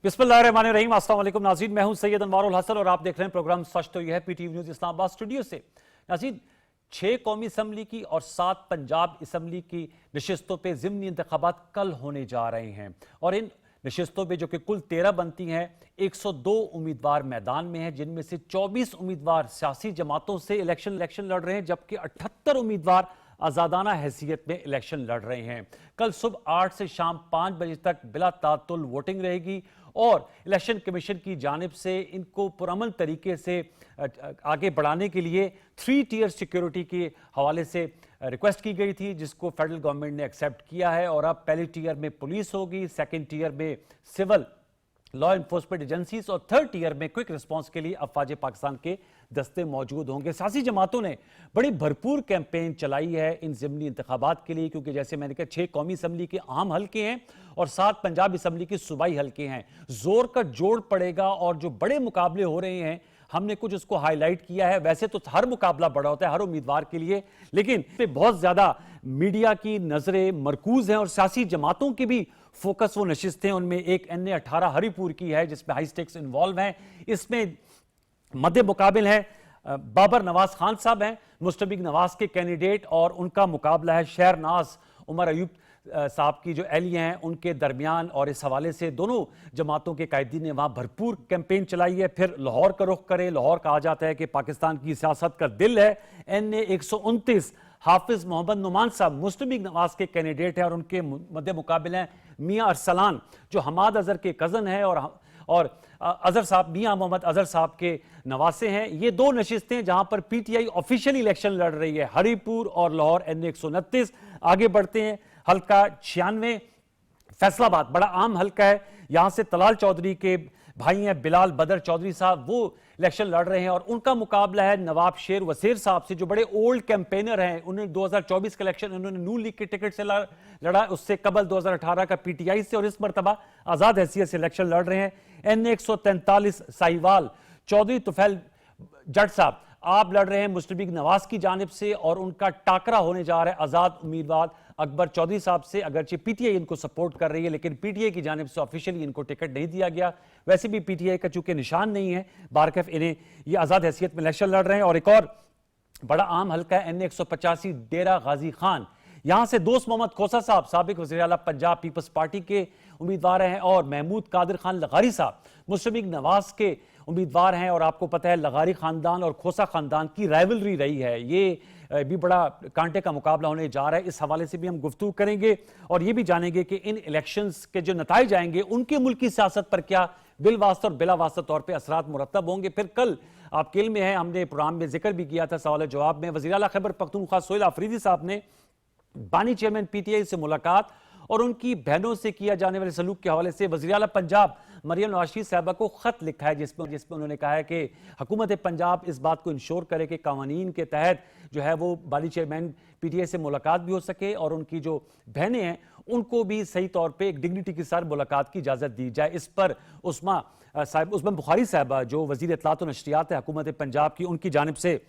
बिस्मिल्लाहिर्रहमानिर्रहीम। अस्सलाम वालेकुम नाज़रीन, मैं हूं सैयद अनवारुल हसन और आप देख रहे हैं प्रोग्राम सच तो यह है पीटीवी न्यूज़ इस्लामाबाद स्टूडियो से। नाज़रीन, 6 कौमी असम्बली की और 7 पंजाब असम्बली की नशिस्तों पर ज़िमनी इंतखाबात कल होने जा रहे हैं और इन नशिस्तों पर जो कि कुल 13 बनती हैं, 102 उम्मीदवार मैदान में हैं, जिनमें से 24 उम्मीदवार सियासी जमातों से इलेक्शन लड़ रहे हैं, जबकि 78 उम्मीदवार आज़ादाना हैसियत में इलेक्शन लड़ रहे हैं। कल सुबह 8 से शाम 5 बजे तक बिला तातुल वोटिंग रहेगी और इलेक्शन कमीशन की जानिब से इनको पुरअमन तरीके से आगे बढ़ाने के लिए 3 टियर सिक्योरिटी के हवाले से रिक्वेस्ट की गई थी, जिसको फेडरल गवर्नमेंट ने एक्सेप्ट किया है। और अब पहले टियर में पुलिस होगी, सेकेंड टियर में सिविल लॉ एनफोर्समेंट एजेंसीज और थर्ड टियर में क्विक रिस्पांस के लिए अफवाज पाकिस्तान के दस्ते मौजूद होंगे। सियासी जमातों ने बड़ी भरपूर कैंपेन चलाई है इन ज़िमनी इंतखाबात के लिए, क्योंकि जैसे मैंने कहा 6 कौमी असम्बली के अहम हल्के हैं और 7 पंजाब असम्बली के सूबाई हल्के हैं। जोर का जोड़ पड़ेगा और जो बड़े मुकाबले हो रहे हैं हमने कुछ उसको हाईलाइट किया है। वैसे तो हर मुकाबला बड़ा होता है हर उम्मीदवार के लिए, लेकिन पे बहुत ज्यादा मीडिया की नजरें मरकूज हैं और सियासी जमातों की भी फोकस वो नशिस्तें। उनमें एक NA 18 हरिपुर की है जिसमें हाई स्टेक्स इन्वॉल्व हैं। इसमें मध्य मुकाबिल है बाबर नवाज खान साहब हैं, मुस्तबिक नवाज के कैंडिडेट, और उनका मुकाबला है शहरनाज उमर अयूब साहब की जो एहलिया हैं उनके दरमियान। और इस हवाले से दोनों जमातों के कायदीन ने वहां भरपूर कैंपेन चलाई है। फिर लाहौर का रुख करें। लाहौर कहा जाता है कि पाकिस्तान की सियासत का दिल है। NA 129 हाफिज मोहम्मद नुमान साहब मुस्तबिक नवाज के कैंडिडेट हैं और उनके मध्य मुकाबिल हैं मियां अरसलान जो हमाद अजहर के कज़न है और अजहर साहब मियां मोहम्मद अजहर साहब के नवासे हैं। ये 2 नशिस्तें जहां पर PTI ऑफिशियली इलेक्शन लड़ रही है, हरिपुर और लाहौर NA 129। आगे बढ़ते हैं, हल्का 96 फैसलाबाद बड़ा आम हल्का है। यहां से तलाल चौधरी के भाई हैं बिलाल बदर चौधरी साहब, वो इलेक्शन लड़ रहे हैं और उनका मुकाबला है नवाब शेर वसीर साहब से जो बड़े ओल्ड कैंपेनर हैं। उन्होंने 2024 का इलेक्शन उन्होंने नून लीग के टिकट से लड़ा, उससे कबल 2018 का PTI से, और इस मरतबा आजाद हैसियत से इलेक्शन लड़ रहे हैं। NA 143 साहिवाल चौधरी तुफैल जट साहब आप लड़ रहे हैं मुस्तबिक नवाज की जानिब से और उनका टाकरा होने जा रहा है आजाद उम्मीदवार अकबर चौधरी साहब से। अगरचे PTI इनको सपोर्ट कर रही है लेकिन PTI की जानिब से ऑफिशियली इनको टिकट नहीं दिया गया। वैसे भी PTI का चूंकि निशान नहीं है बारकफ इन्हें ये आजाद हैसियत में इलेक्शन लड़ रहे हैं। और एक और बड़ा आम हल्का है NA 185 डेरा गाजी खान। यहां से दोस्त मोहम्मद खोसा साहब साबिक वज़ीर आला पंजाब पीपल्स पार्टी के उम्मीदवार हैं और महमूद कादिर खान लगारी साहब मुस्तबिक नवाज के उम्मीदवार हैं। और आपको पता है लगारी खानदान और खोसा खानदान की राइवलरी रही है, ये भी बड़ा कांटे का मुकाबला होने जा रहा है। इस हवाले से भी हम गुफ्तगू करेंगे और ये भी जानेंगे कि इन इलेक्शंस के जो नताइज आएंगे उनके मुल्की सियासत पर क्या बिल वास्ता और बिला वास्ता तौर पर असरात मुरतब होंगे। फिर कल आपके इल्म में है, हमने प्रोग्राम में जिक्र भी किया था सवाल जवाब में, वज़ीर आला खैबर पख्तूनख्वा सोहेल आफरीदी साहब ने बानी चेयरमैन PTI से मुलाकात और उनकी बहनों से किया जाने वाले सलूक के हवाले से वज़ीर आला पंजाब मरियम नवाज शरीफ साहबा को खत लिखा है जिसमें उन्होंने कहा है कि हुकूमत पंजाब इस बात को इंश्योर करे कि कानून के तहत जो है वो बानी चेयरमैन PTI से मुलाकात भी हो सके और उनकी जो बहनें हैं उनको भी सही तौर पर एक डिग्निटी के साथ मुलाकात की इजाज़त दी जाए। इस पर उस्मान बुखारी साहबा जो वज़ीर इत्तलात व नशरियात है हुकूमत पंजाब की, उनकी जानिब से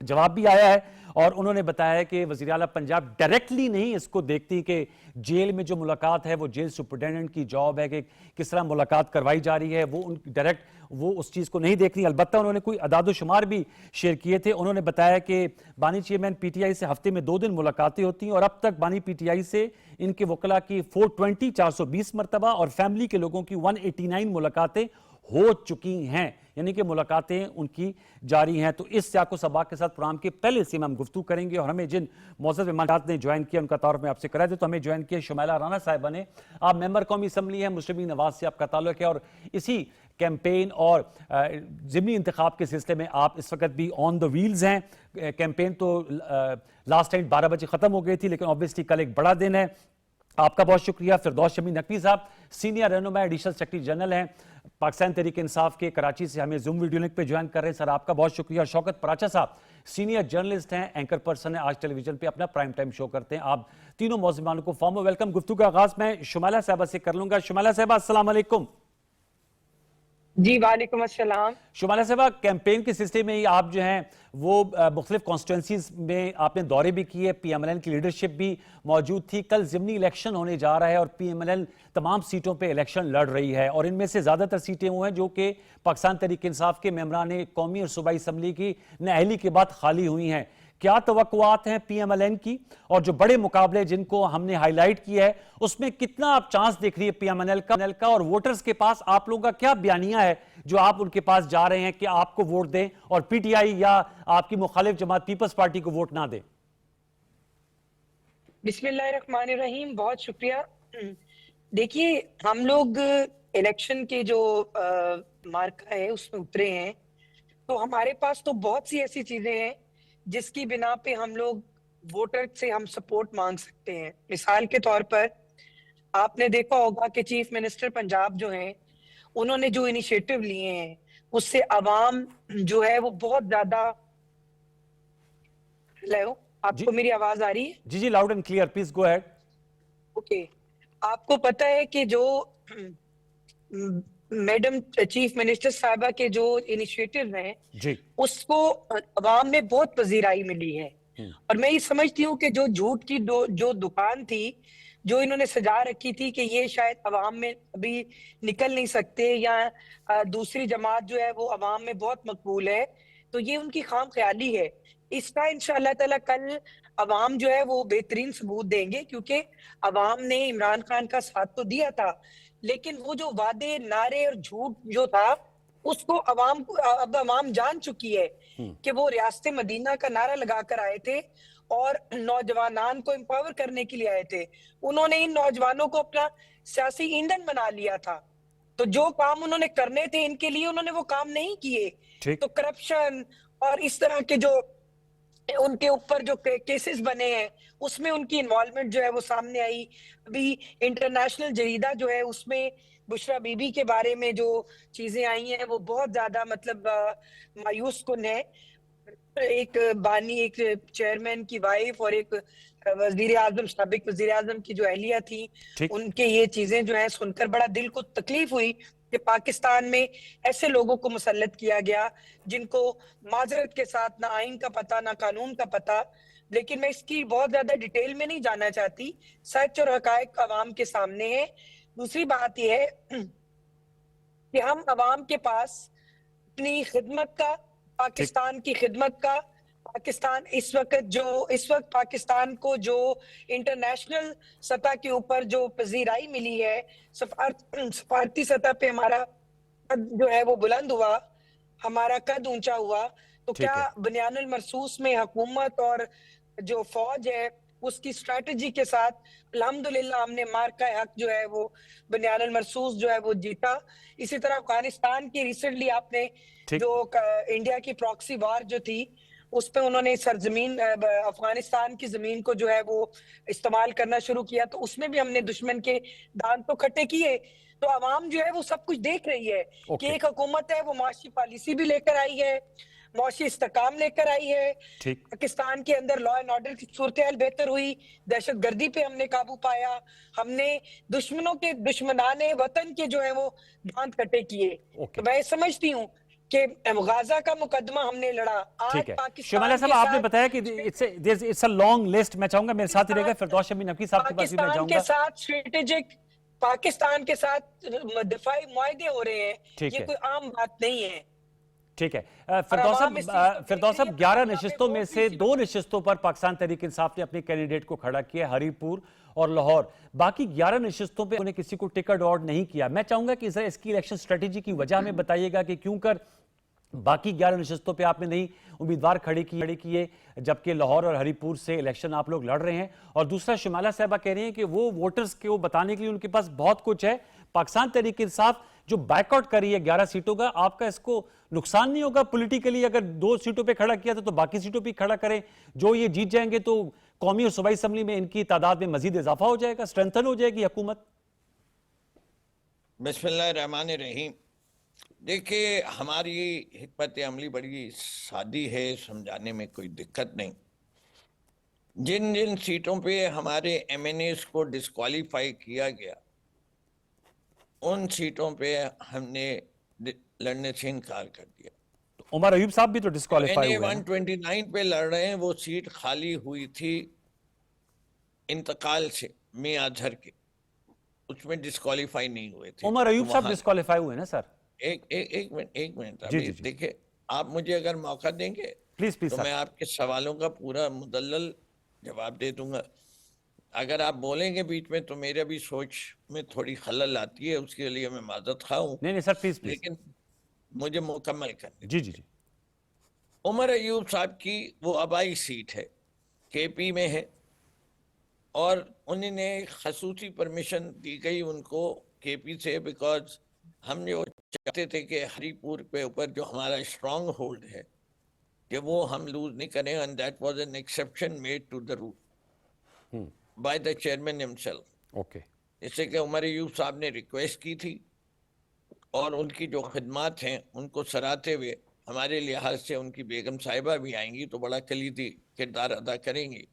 जवाब भी आया है और उन्होंने बताया कि वज़ीर आला पंजाब डायरेक्टली नहीं इसको देखती कि जेल में जो मुलाकात है वो जेल सुपरिटेंडेंट की जॉब है कि किस तरह मुलाकात करवाई जा रही है, वो डायरेक्ट वो उस चीज़ को नहीं देख रही। अलबत्ता उन्होंने कोई अदाद शुमार भी शेयर किए थे। उन्होंने बताया कि बानी चेयरमैन PTI से हफ्ते में 2 दिन मुलाकातें होती हैं और अब तक बानी PTI से इनके वकला की 420 मरतबा और फैमिली के लोगों की 189 मुलाकातें हो चुकी हैं, यानी कि मुलाकातें उनकी जारी हैं। तो इस सियाको सबाक के साथ प्रोग्राम के पहले से हम गुफ्तगू करेंगे और हमें जिन मौजूद मेहमान ने ज्वाइन किया उनका तारुफ में आपसे करा दे। तो हमें ज्वाइन किया शुमैला राना साहिबा ने, आप मेंबर कौमी असम्बली हैं, मुस्तबिक नवाज से आपका ताल्लुक है और इसी कैंपेन और ज़िमनी इंतखाब के सिलसिले में आप इस वक्त भी ऑन द व्हील्स हैं। कैंपेन तो लास्ट टाइम 12 बजे खत्म हो गई थी लेकिन ऑब्वियसली कल एक बड़ा दिन है। आपका बहुत शुक्रिया। फिरदौस शमी नकवी साहब सीनियर रहनुमा एडिशनल सेक्रेटरी जनरल हैं पाकिस्तान तहरीक इंसाफ के, कराची से हमें जूम वीडियो लिंक पे ज्वाइन कर रहे हैं, सर आपका बहुत शुक्रिया। शौकत पराचा साहब सीनियर जर्नलिस्ट हैं, एंकर पर्सन है, आज टेलीविजन पे अपना प्राइम टाइम शो करते हैं। आप तीनों मौजूदानों को फॉर्म वेलकम। गुफ्तगू का आगाज मैं शुमैला साहबा से कर लूंगा। शुमैला साहबा अस्सलाम वालेकुम। जी वालेकुम अस्सलाम। शुमाला साहबा, कैंपेन के सिलसिले में ही आप जो हैं वो मुख्तलिफ कॉन्स्टिट्यूंसीज में आपने दौरे भी किए, पीएमएलएन की लीडरशिप भी मौजूद थी। कल ज़िमनी इलेक्शन होने जा रहा है और पीएमएलएन तमाम सीटों पे इलेक्शन लड़ रही है और इनमें से ज़्यादातर सीटें वो हैं जो कि पाकिस्तान तहरीक इंसाफ के मेंबरान कौमी और सूबाई असम्बली की नाअहली के बाद खाली हुई हैं। क्या तवक्कुआत हैं पीएमएलएन की, और जो बड़े मुकाबले जिनको हमने हाईलाइट किया है उसमें कितना आप चांस देख रही है पीएमएलएन का, और वोटर्स के पास आप लोगों का क्या बयानिया है जो आप उनके पास जा रहे हैं कि आपको वोट दें और पीटीआई या आपकी मुखालिफ जमात पीपल्स पार्टी को वोट ना दें? बिस्मिल्लाहिर्रहमानिर्रहीम, बहुत शुक्रिया। देखिए, हम लोग इलेक्शन के जो मार्का है उसमें उतरे हैं, तो हमारे पास तो बहुत सी ऐसी चीजें हैं जिसकी बिना पे हम लोग वोटर से हम सपोर्ट मांग सकते हैं। मिसाल के तौर पर आपने देखा होगा कि चीफ मिनिस्टर पंजाब जो हैं, उन्होंने जो इनिशिएटिव लिए हैं उससे आवाम जो है वो बहुत ज्यादा। हेलो, जी आपको मेरी आवाज आ रही है? जी जी, loud and clear, please go ahead. Okay. आपको पता है कि जो मैडम चीफ मिनिस्टर साहबा के जो इनिशिएटिव हैं जी। उसको अवाम में बहुत पजीराई मिली है। और मैं ये समझती हूँ कि जो झूठ की जो दुकान थी, जो इन्होंने सजा रखी थी कि ये शायद अवाम में अभी निकल नहीं सकते, या दूसरी जमात जो है वो अवाम में बहुत मकबूल है, तो ये उनकी खाम ख्याली है। इसका इंशाअल्लाह ताला कल अवाम जो है वो बेहतरीन सबूत देंगे, क्योंकि अवाम ने इमरान खान का साथ तो दिया था, लेकिन वो जो वादे, नारे और झूठ जो था उसको अवाम को अब अवाम जान चुकी है कि वो रियासत मदीना का नारा लगाकर आए थे और नौजवानान को एम्पावर करने के लिए आए थे। उन्होंने इन नौजवानों को अपना सियासी ईंधन बना लिया था, तो जो काम उन्होंने करने थे इनके लिए उन्होंने वो काम नहीं किए। ठीक। तो करप्शन और इस तरह के जो उनके ऊपर जो केसेस बने हैं उसमें उनकी इन्वॉल्वमेंट जो है वो सामने आई। अभी इंटरनेशनल जरीदा जो है उसमें बुशरा बीबी के बारे में जो चीजें आई हैं वो बहुत ज्यादा मतलब मायूस कुन है। एक बानी, एक चेयरमैन की वाइफ और एक वजीर आजम, साबिक वजीर आजम की जो अहलिया थी, ठीक। उनके ये चीजें जो है सुनकर बड़ा दिल को तकलीफ हुई कि पाकिस्तान में ऐसे लोगों को मुसल्लत किया गया जिनको माजरत के साथ ना आइन का पता ना कानून का पता। लेकिन मैं इसकी बहुत ज्यादा डिटेल में नहीं जाना चाहती, सच और हकायक अवाम के सामने है। दूसरी बात यह है कि हम अवाम के पास अपनी खिदमत का, ठीक। पाकिस्तान की खिदमत का, पाकिस्तान इस वक्त पाकिस्तान को जो इंटरनेशनल सतह के ऊपर जो पजीराई मिली है, सफारती सतह पे हमारा कद जो है वो बुलंद हुआ, हमारा कद ऊंचा हुआ, तो ठीक क्या है। बुनियानुल मरसूस में हुकूमत और जो फौज है उसकी स्ट्रेटजी के साथ अल्हम्दुलिल्लाह हमने मार का हक जो है वो बुनियानुल मरसूस जो है वो जीता। इसी तरह अफगानिस्तान की रिसेंटली आपने ठीक। जो इंडिया की प्रॉक्सी वार जो थी उस पे उन्होंने सरजमीन अफगानिस्तान की जमीन को जो है वो इस्तेमाल करना शुरू किया, तो उसमें भी हमने दुश्मन के दांत तो खट्टे किए। तो आवाम जो है वो सब कुछ देख रही है कि ओके। एक हुकूमत है वो माशी पॉलिसी भी लेकर आई है, मौशी इस्तेकाम लेकर आई है। ठीक। पाकिस्तान के अंदर लॉ एंड ऑर्डर की सूरत हाल बेहतर हुई, दहशतगर्दी पे हमने काबू पाया, हमने दुश्मनों के दुश्मनाने वतन के जो है वो दांत कटे किए। ओके। तो मैं समझती हूँ कि गाजा का मुकदमा हमने लड़ा, आज ठीक है। शिमाला पाकिस्तान साहब, के आपने साथ बताया कि इट्स अ लॉन्ग लिस्ट। मैं चाहूंगा मेरे साथ ही रहेगा, फिरदौस शमी नकवी साहब के पास भी मैं पाकिस्तान के जाऊंगा। साथ स्ट्रेटेजिक, पाकिस्तान के साथ दिफाई मुआहदे हो रहे हैं, ठीक ये है। कोई आम बात नहीं है। ठीक है। और अवाम इस चीज को देख फिरदौस रही है, साहब, 11 यहाँ पे नशिस्तों में वोट भी से इसी 2 वजह से। नशिस्तों पर पाकिस्तान तहरीक इंसाफ ने अपने कैंडिडेट को खड़ा किया, हरीपुर और लाहौर। बाकी 11 नशिस्तों पे उन्हें किसी को टिकट ऑर्ड नहीं किया। मैं चाहूंगा कि जरा इसकी इलेक्शन स्ट्रेटेजी की वजह हमें बताइएगा कि क्यों कर बाकी 11 नशिस्तों पे आपने नहीं उम्मीदवार खड़े किए, जबकि लाहौर और हरीपुर से इलेक्शन आप लोग लड़ रहे हैं। और दूसरा, शिमाला साहबा कह रही हैं कि वो वोटर्स को बताने के लिए उनके पास बहुत कुछ है। पाकिस्तान तहरीक इंसाफ जो बैकआउट कर रही है 11 सीटों का, आपका इसको नुकसान नहीं होगा पॉलिटिकली? अगर 2 सीटों पे खड़ा किया था तो बाकी सीटों पे खड़ा करें, जो ये जीत जाएंगे तो कौमी और सूबाई असम्बली में इनकी तादाद में मजीद इजाफा हो जाएगा, स्ट्रेंथन हो जाएगी हुकूमत। बिस्मिल्लाहिर्रहमानिर्रहीम। देखिए, हमारी हिकमत अमली बड़ी सादी है, समझाने में कोई दिक्कत नहीं। जिन जिन सीटों पे हमारे एमएनएस को डिस्क्वालीफाई किया गया, उन सीटों पे हमने लड़ने से इनकार कर दिया। तो उमर अयूब साहब भी तो डिस्क्वालीफाई एनए हुए हैं ना? 129 पे लड़ रहे हैं, वो सीट खाली हुई थी इंतकाल से मियां अजहर के, उसमें डिस्क्वालीफाई नहीं हुए थे, उमर तो अयूब साहब वहां डिस्क्वालीफाई हुए ना सर? एक मिनट जी अभी जी जी, देखिए, आप मुझे अगर मौका देंगे प्लीज प्लीज तो सर। मैं आपके सवालों का पूरा मुदल्लल जवाब दे दूंगा। अगर आप बोलेंगे बीच में तो मेरे भी सोच में थोड़ी खलल आती है, उसके लिए मैं माजरत खा हूं, नहीं नहीं सर, प्लीज प्लीज। लेकिन मुझे मुकम्मल करने जी जी दीजिए। जी। उमर अयूब साहब की वो आबाई सीट है, केपी में है, और उन्होंने खसूसी परमिशन दी गई उनको केपी से, बिकॉज हम जो चाहते थे कि हरिपुर के ऊपर जो हमारा स्ट्रांग होल्ड है कि वो हम लूज नहीं करें, and that was an exception made to the rule by the chairman himself. Okay. इससे कि उमर अयूब साहब ने रिक्वेस्ट की थी, और उनकी जो खिदमात हैं उनको सराहते हुए हमारे लिहाज से उनकी बेगम साहिबा भी आएंगी तो बड़ा कलीदी किरदार अदा करेंगी,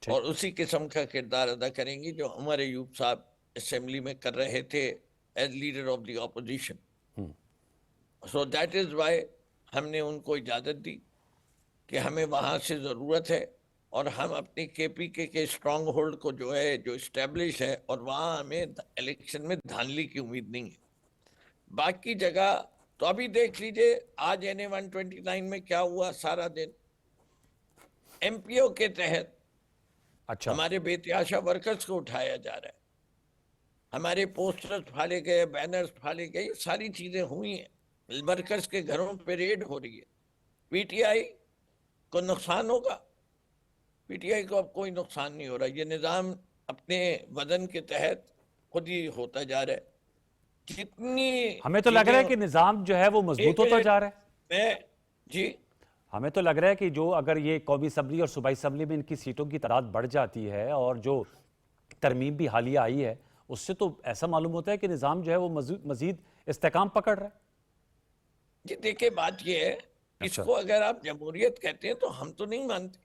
ठीक। और उसी किस्म का किरदार अदा करेंगी जो उमर अयूब साहब असेंबली में कर रहे थे as leader of the opposition. So that is why हमने उनको इजाज़त दी कि हमें वहाँ से ज़रूरत है, और हम अपनी केपी के स्ट्रांग होल्ड को जो है जो इस्टेब्लिश है, और वहाँ हमें इलेक्शन में धांधली की उम्मीद नहीं है। बाकी जगह तो अभी देख लीजिए, आज एनए 129 में क्या हुआ सारा दिन। एमपीओ के तहत अच्छा। हमारे बेतहाशा वर्कर्स को उठाया जा रहा है, हमारे पोस्टर्स फाड़े गए, बैनर्स फाड़े गए, ये सारी चीजें हुई हैं, वर्कर्स के घरों पे रेड हो रही है। पीटीआई को नुकसान होगा? पीटीआई को अब कोई नुकसान नहीं हो रहा, ये निज़ाम अपने वजन के तहत खुद ही होता जा रहा है। जितनी हमें तो लग रहा है कि चीजें, निजाम जो है वो मजबूत एक होता मिनट, जा रहा है। मैं जी, हमें तो लग रहा है कि जो अगर ये कौमी असम्बली और सूबाई असम्बली में इनकी सीटों की तादाद बढ़ जाती है, और जो तरमीम भी हालिया आई है, उससे तो ऐसा मालूम होता है कि निज़ाम जो है वो मजीद इस्तेकाम पकड़ रहा है। जी देखिए, बात ये है, अच्छा। इसको अगर आप जमहूरियत कहते हैं तो हम तो नहीं मानते,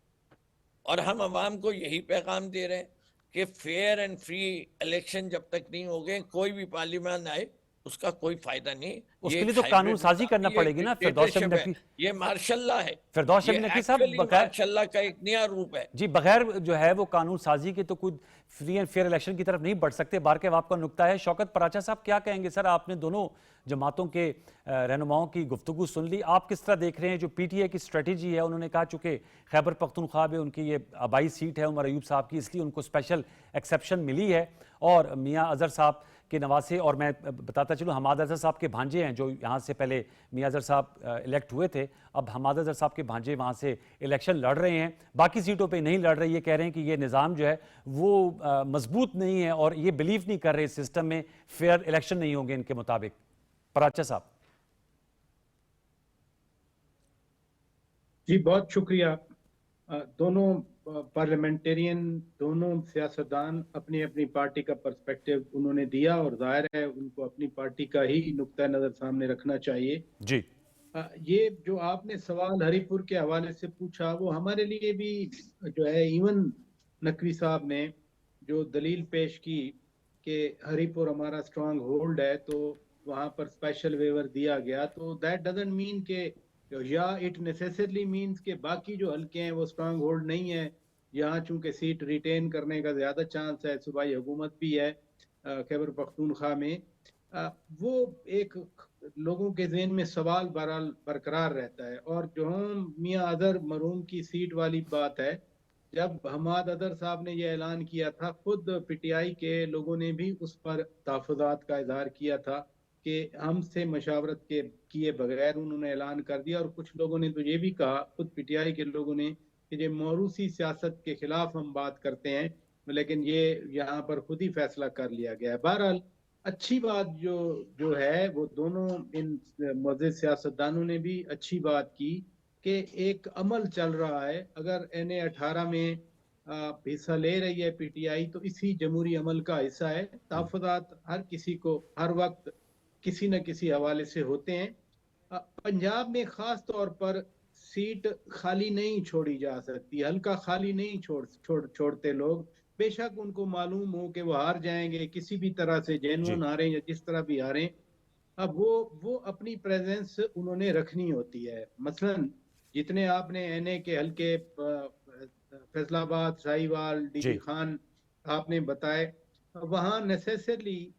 और हम अवाम को यही पैगाम दे रहे हैं कि फेयर एंड फ्री इलेक्शन जब तक नहीं हो गए, कोई भी पार्लियामेंट आए उसका कोई फायदा नहीं। ये उसके एक लिए तो कानून हाइब्रिड साजी करना निज़ाम, ये एक पड़ेगी ना। फिरदौस शमी डिक्टेटरशिप है, नकवी, ये मार्शल्ला है, फिरदौस ये शमी नकवी साहब, एक्चुअली बगैर मार्शल्ला का एक नया रूप है। जी बगैर जो है वो कानून साजी के तो कुछ फ्री एंड फेयर इलेक्शन की तरफ नहीं बढ़ सकते। बार के आपका नुक्ता है। शौकत पराचा साहब, क्या कहेंगे सर? आपने दोनों जमातों के रहनुमाओं की गुफ्तगू सुन ली, आप किस तरह देख रहे हैं जो पीटीए की स्ट्रेटेजी है? उन्होंने कहा चूंकि खैबर पख्तूनख्वा में उनकी ये आबाई सीट है उमर अयूब साहब की, इसलिए उनको स्पेशल एक्सेप्शन मिली है, और मियाँ अजहर साहब के नवासे, और मैं बताता चलूँ हमाद अजहर साहब के भांजे हैं जो यहाँ से पहले मियाँ अजहर साहब इलेक्ट हुए थे, अब हमाद अजहर साहब के भांजे वहाँ से इलेक्शन लड़ रहे हैं। बाकी सीटों पे नहीं लड़ रहे, ये कह रहे हैं कि ये निज़ाम जो है वो मजबूत नहीं है, और ये बिलीव नहीं कर रहे इस सिस्टम में फेयर इलेक्शन नहीं होंगे इनके मुताबिक। पराचा साहब। जी बहुत शुक्रिया। दोनों पार्लियामेंटेरियन, दोनों सियासतदान अपनी अपनी पार्टी का पर्सपेक्टिव उन्होंने दिया, और जाहिर है उनको अपनी पार्टी का ही नुक्ता नज़र सामने रखना चाहिए। जी। ये जो आपने सवाल हरिपुर के हवाले से पूछा, वो हमारे लिए भी जो है, इवन नकवी साहब ने जो दलील पेश की कि हरिपुर हमारा स्ट्रांग होल्ड है तो वहां पर स्पेशल वेवर दिया गया, तो दैट डजंट मीन के, या इट नेसेसरली मीन्स के बाकी जो हल्के हैं वो स्ट्रांग होल्ड नहीं है। यहाँ चूंकि सीट रिटेन करने का ज्यादा चांस है, सूबाई हुकूमत भी है खैबर पख्तूनख्वा में, वो एक लोगों के ज़हन में सवाल बहरहाल बरकरार रहता है। और जो हम मियाँ अजहर मरहूम की सीट वाली बात है, जब हमाद अजहर साहब ने यह ऐलान किया था, खुद पीटीआई के लोगों ने भी उस पर तहफ़्फ़ुज़ात का इजहार किया था कि हमसे मशावरत के किए बगैर उन्होंने ऐलान कर दिया। और कुछ लोगों ने तो ये भी कहा, खुद पीटीआई के लोगों ने, कि ये मौरूसी सियासत के खिलाफ हम बात करते हैं, लेकिन ये यहाँ पर खुद ही फैसला कर लिया गया है। बहरहाल अच्छी बात जो है, वो दोनों इन मुअज़्ज़िज़ सियासतदानों ने भी अच्छी बात की कि एक अमल चल रहा है। अगर एनए 18 में हिस्सा ले रही है पीटीआई, तो इसी जमहूरी अमल का हिस्सा है। तहफ़्फ़ुज़ात हर किसी को हर वक्त किसी न किसी हवाले से होते हैं। पंजाब में खास तौर पर सीट खाली नहीं छोड़ी जा सकती, हल्का खाली नहीं छोड़ते लोग। बेशक उनको मालूम हो कि वो हार जाएंगे, किसी भी तरह से, जेन्युइन हारें या जिस तरह भी हारें, अब वो अपनी प्रेजेंस उन्होंने रखनी होती है। मसलन जितने आपने एनए के हल्के फैसलाबाद, साहिवाल, डीजी जी खान आपने बताए, वहाँ नेसेसरली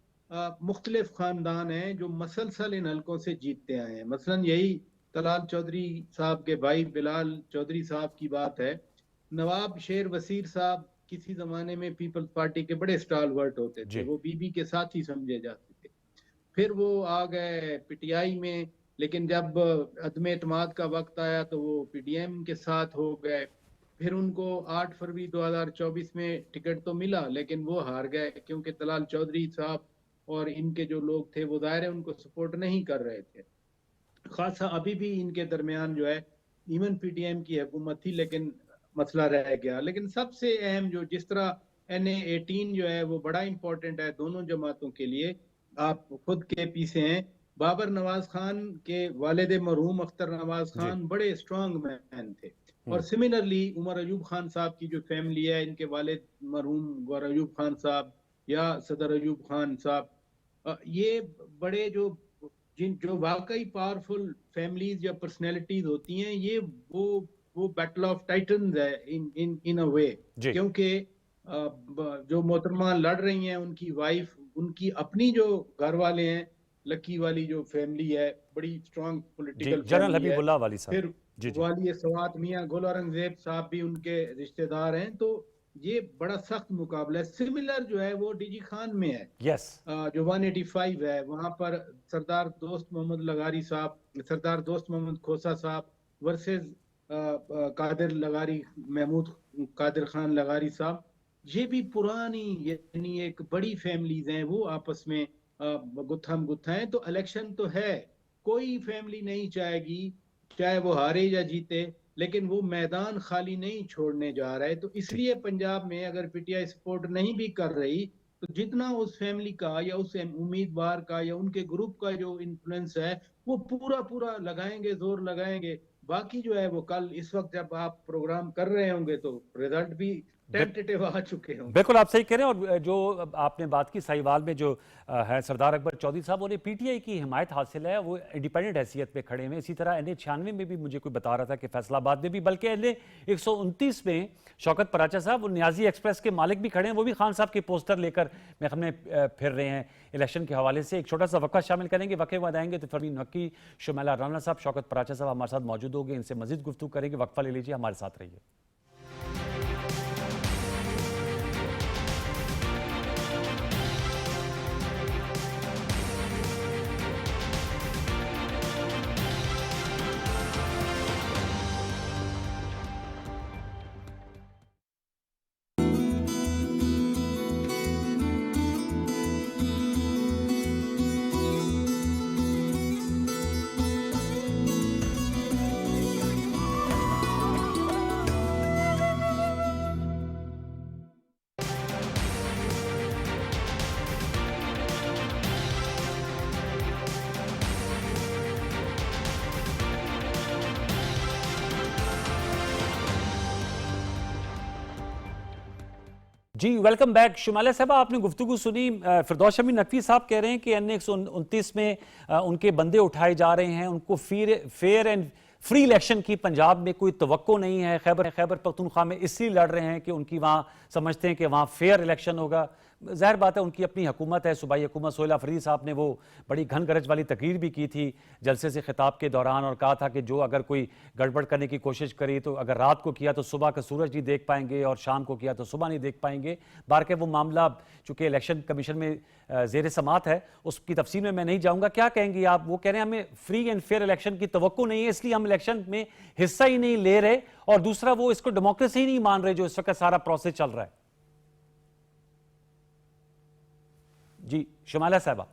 मुख्तलिफ खानदान हैं जो मसलसल इन हलकों से जीतते आए हैं। मसलन यही तलाल चौधरी साहब के भाई बिलाल चौधरी साहब की बात है। नवाब शेर वसीर साहब किसी जमाने में पीपल्स पार्टी के बड़े स्टालवर्ट होते थे, जी वो बीबी के साथ ही समझे जाते थे। फिर वो आ गए पीटीआई में, लेकिन जब अदम एतमाद का वक्त आया तो वो पीडीएम के साथ हो गए। फिर उनको 8 फरवरी 2024 में टिकट तो मिला, लेकिन वो हार गए क्योंकि तलाल चौधरी साहब और इनके जो लोग थे वो दायरे उनको सपोर्ट नहीं कर रहे थे। खासा अभी भी इनके दरमियान जो है इवन पीटीएम की हुकूमत थी, लेकिन मसला रह गया। लेकिन सबसे अहम जो जिस तरह NA-18 जो है वो बड़ा इंपॉर्टेंट है दोनों जमातों के लिए। आप खुद के पीछे हैं, बाबर नवाज खान के वालिद मरहूम अख्तर नवाज जी खान बड़े स्ट्रांग मैन थे। और सिमिलरली उमर अयूब खान साहब की जो फैमिली है, इनके वालिद मरहूम गौर अयूब खान साहब या सदर अयूब खान साहब, ये बड़े जो वाकई पावरफुल फैमिलीज या पर्सनैलिटीज होती हैं, ये वो बैटल ऑफ टाइटन्स है इन अ वे। जी क्योंकि जो मोहतरमा लड़ रही हैं उनकी वाइफ, उनकी अपनी जो घर वाले हैं, लकी वाली जो फैमिली है बड़ी स्ट्रांग जी पॉलिटिकल जनरल फैमिली है। हबीबुल्लाह वाली साहब। फिर जी जी वाली सवात मियाँ गुल औरंगजेब साहब भी उनके रिश्तेदार हैं। तो ये बड़ा सख्त मुकाबला है। सिमिलर जो है वो डीजी खान में है, यस जो 185 है, वहां पर सरदार दोस्त मोहम्मद लगारी साहब, सरदार दोस्त मोहम्मद खोसा साहब वर्सेस कादिर लगारी, महमूद कादिर खान लगारी साहब। ये भी पुरानी यानी एक बड़ी फैमिलीज हैं, वो आपस में गुत्थम गुत्था है। तो इलेक्शन तो है, कोई फैमिली नहीं चाहेगी चाहे वो हारे या जीते, लेकिन वो मैदान खाली नहीं छोड़ने जा रहा है। तो इसलिए पंजाब में अगर पीटीआई सपोर्ट नहीं भी कर रही, तो जितना उस फैमिली का या उस उम्मीदवार का या उनके ग्रुप का जो इन्फ्लुएंस है वो पूरा पूरा लगाएंगे, जोर लगाएंगे। बाकी जो है वो कल इस वक्त जब आप प्रोग्राम कर रहे होंगे तो रिजल्ट भी टेंटेटिव आ चुके होंगे। बिल्कुल आप सही कह रहे हैं। और जो आपने बात की साहिवाल में जो है सरदार अकबर चौधरी साहब, उन्हें पीटीआई की हिमायत हासिल है, वो इंडिपेंडेंट हैसियत पे खड़े हुए। इसी तरह NA-96 में भी मुझे कोई बता रहा था कि फैसलाबाद में भी, बल्कि NA-129 में शौकत पराचा साहब, वो न्याजी एक्सप्रेस के मालिक भी खड़े हैं, वो भी खान साहब के पोस्टर लेकर महकमे में फिर रहे हैं इलेक्शन के हवाले से। एक छोटा सा वक्फा शामिल करेंगे, वक्फे बाद आएंगे तो फरवीन नक्वी, शुमैला राना साहब, शौकत पराचा साहब हमारे साथ मौजूद होंगे, इनसे मजीद गुफ्तगू करेंगे। वक्फा ले लीजिए, हमारे साथ रहिए। जी वेलकम बैक। शुमाला साहब, आपने गुफ्तगू सुनी, फिरदौस शमी नकवी साहब कह रहे हैं कि NA-129 में उनके बंदे उठाए जा रहे हैं, उनको फेयर एंड फ्री इलेक्शन की पंजाब में कोई तवक्को नहीं है। खैबर पख्तूनख्वा में इसलिए लड़ रहे हैं कि उनकी वहाँ समझते हैं कि वहाँ फेयर इलेक्शन होगा। ज़ाहिर बात है उनकी अपनी हुकूमत है, सूबाई हुकूमत। सोहेल अफरीदी साहब ने वो बड़ी घन गरज वाली तकरीर भी की थी जलसे से खिताब के दौरान, और कहा था कि जो अगर कोई गड़बड़ करने की कोशिश करी तो अगर रात को किया तो सुबह का सूरज नहीं देख पाएंगे, और शाम को किया तो सुबह नहीं देख पाएंगे। बार वो मामला चूँकि इलेक्शन कमीशन में ज़ेर समात है, उसकी तफसील में मैं नहीं जाऊँगा। क्या कहेंगे आप? वो कह रहे हैं हमें फ्री एंड फेयर इलेक्शन की तवक्को नहीं है, इसलिए हम इलेक्शन में हिस्सा ही नहीं ले रहे, और दूसरा वो इसको डेमोक्रेसी ही नहीं मान रहे जो इस वक्त सारा प्रोसेस चल रहा है। जी शुमाला साहबा,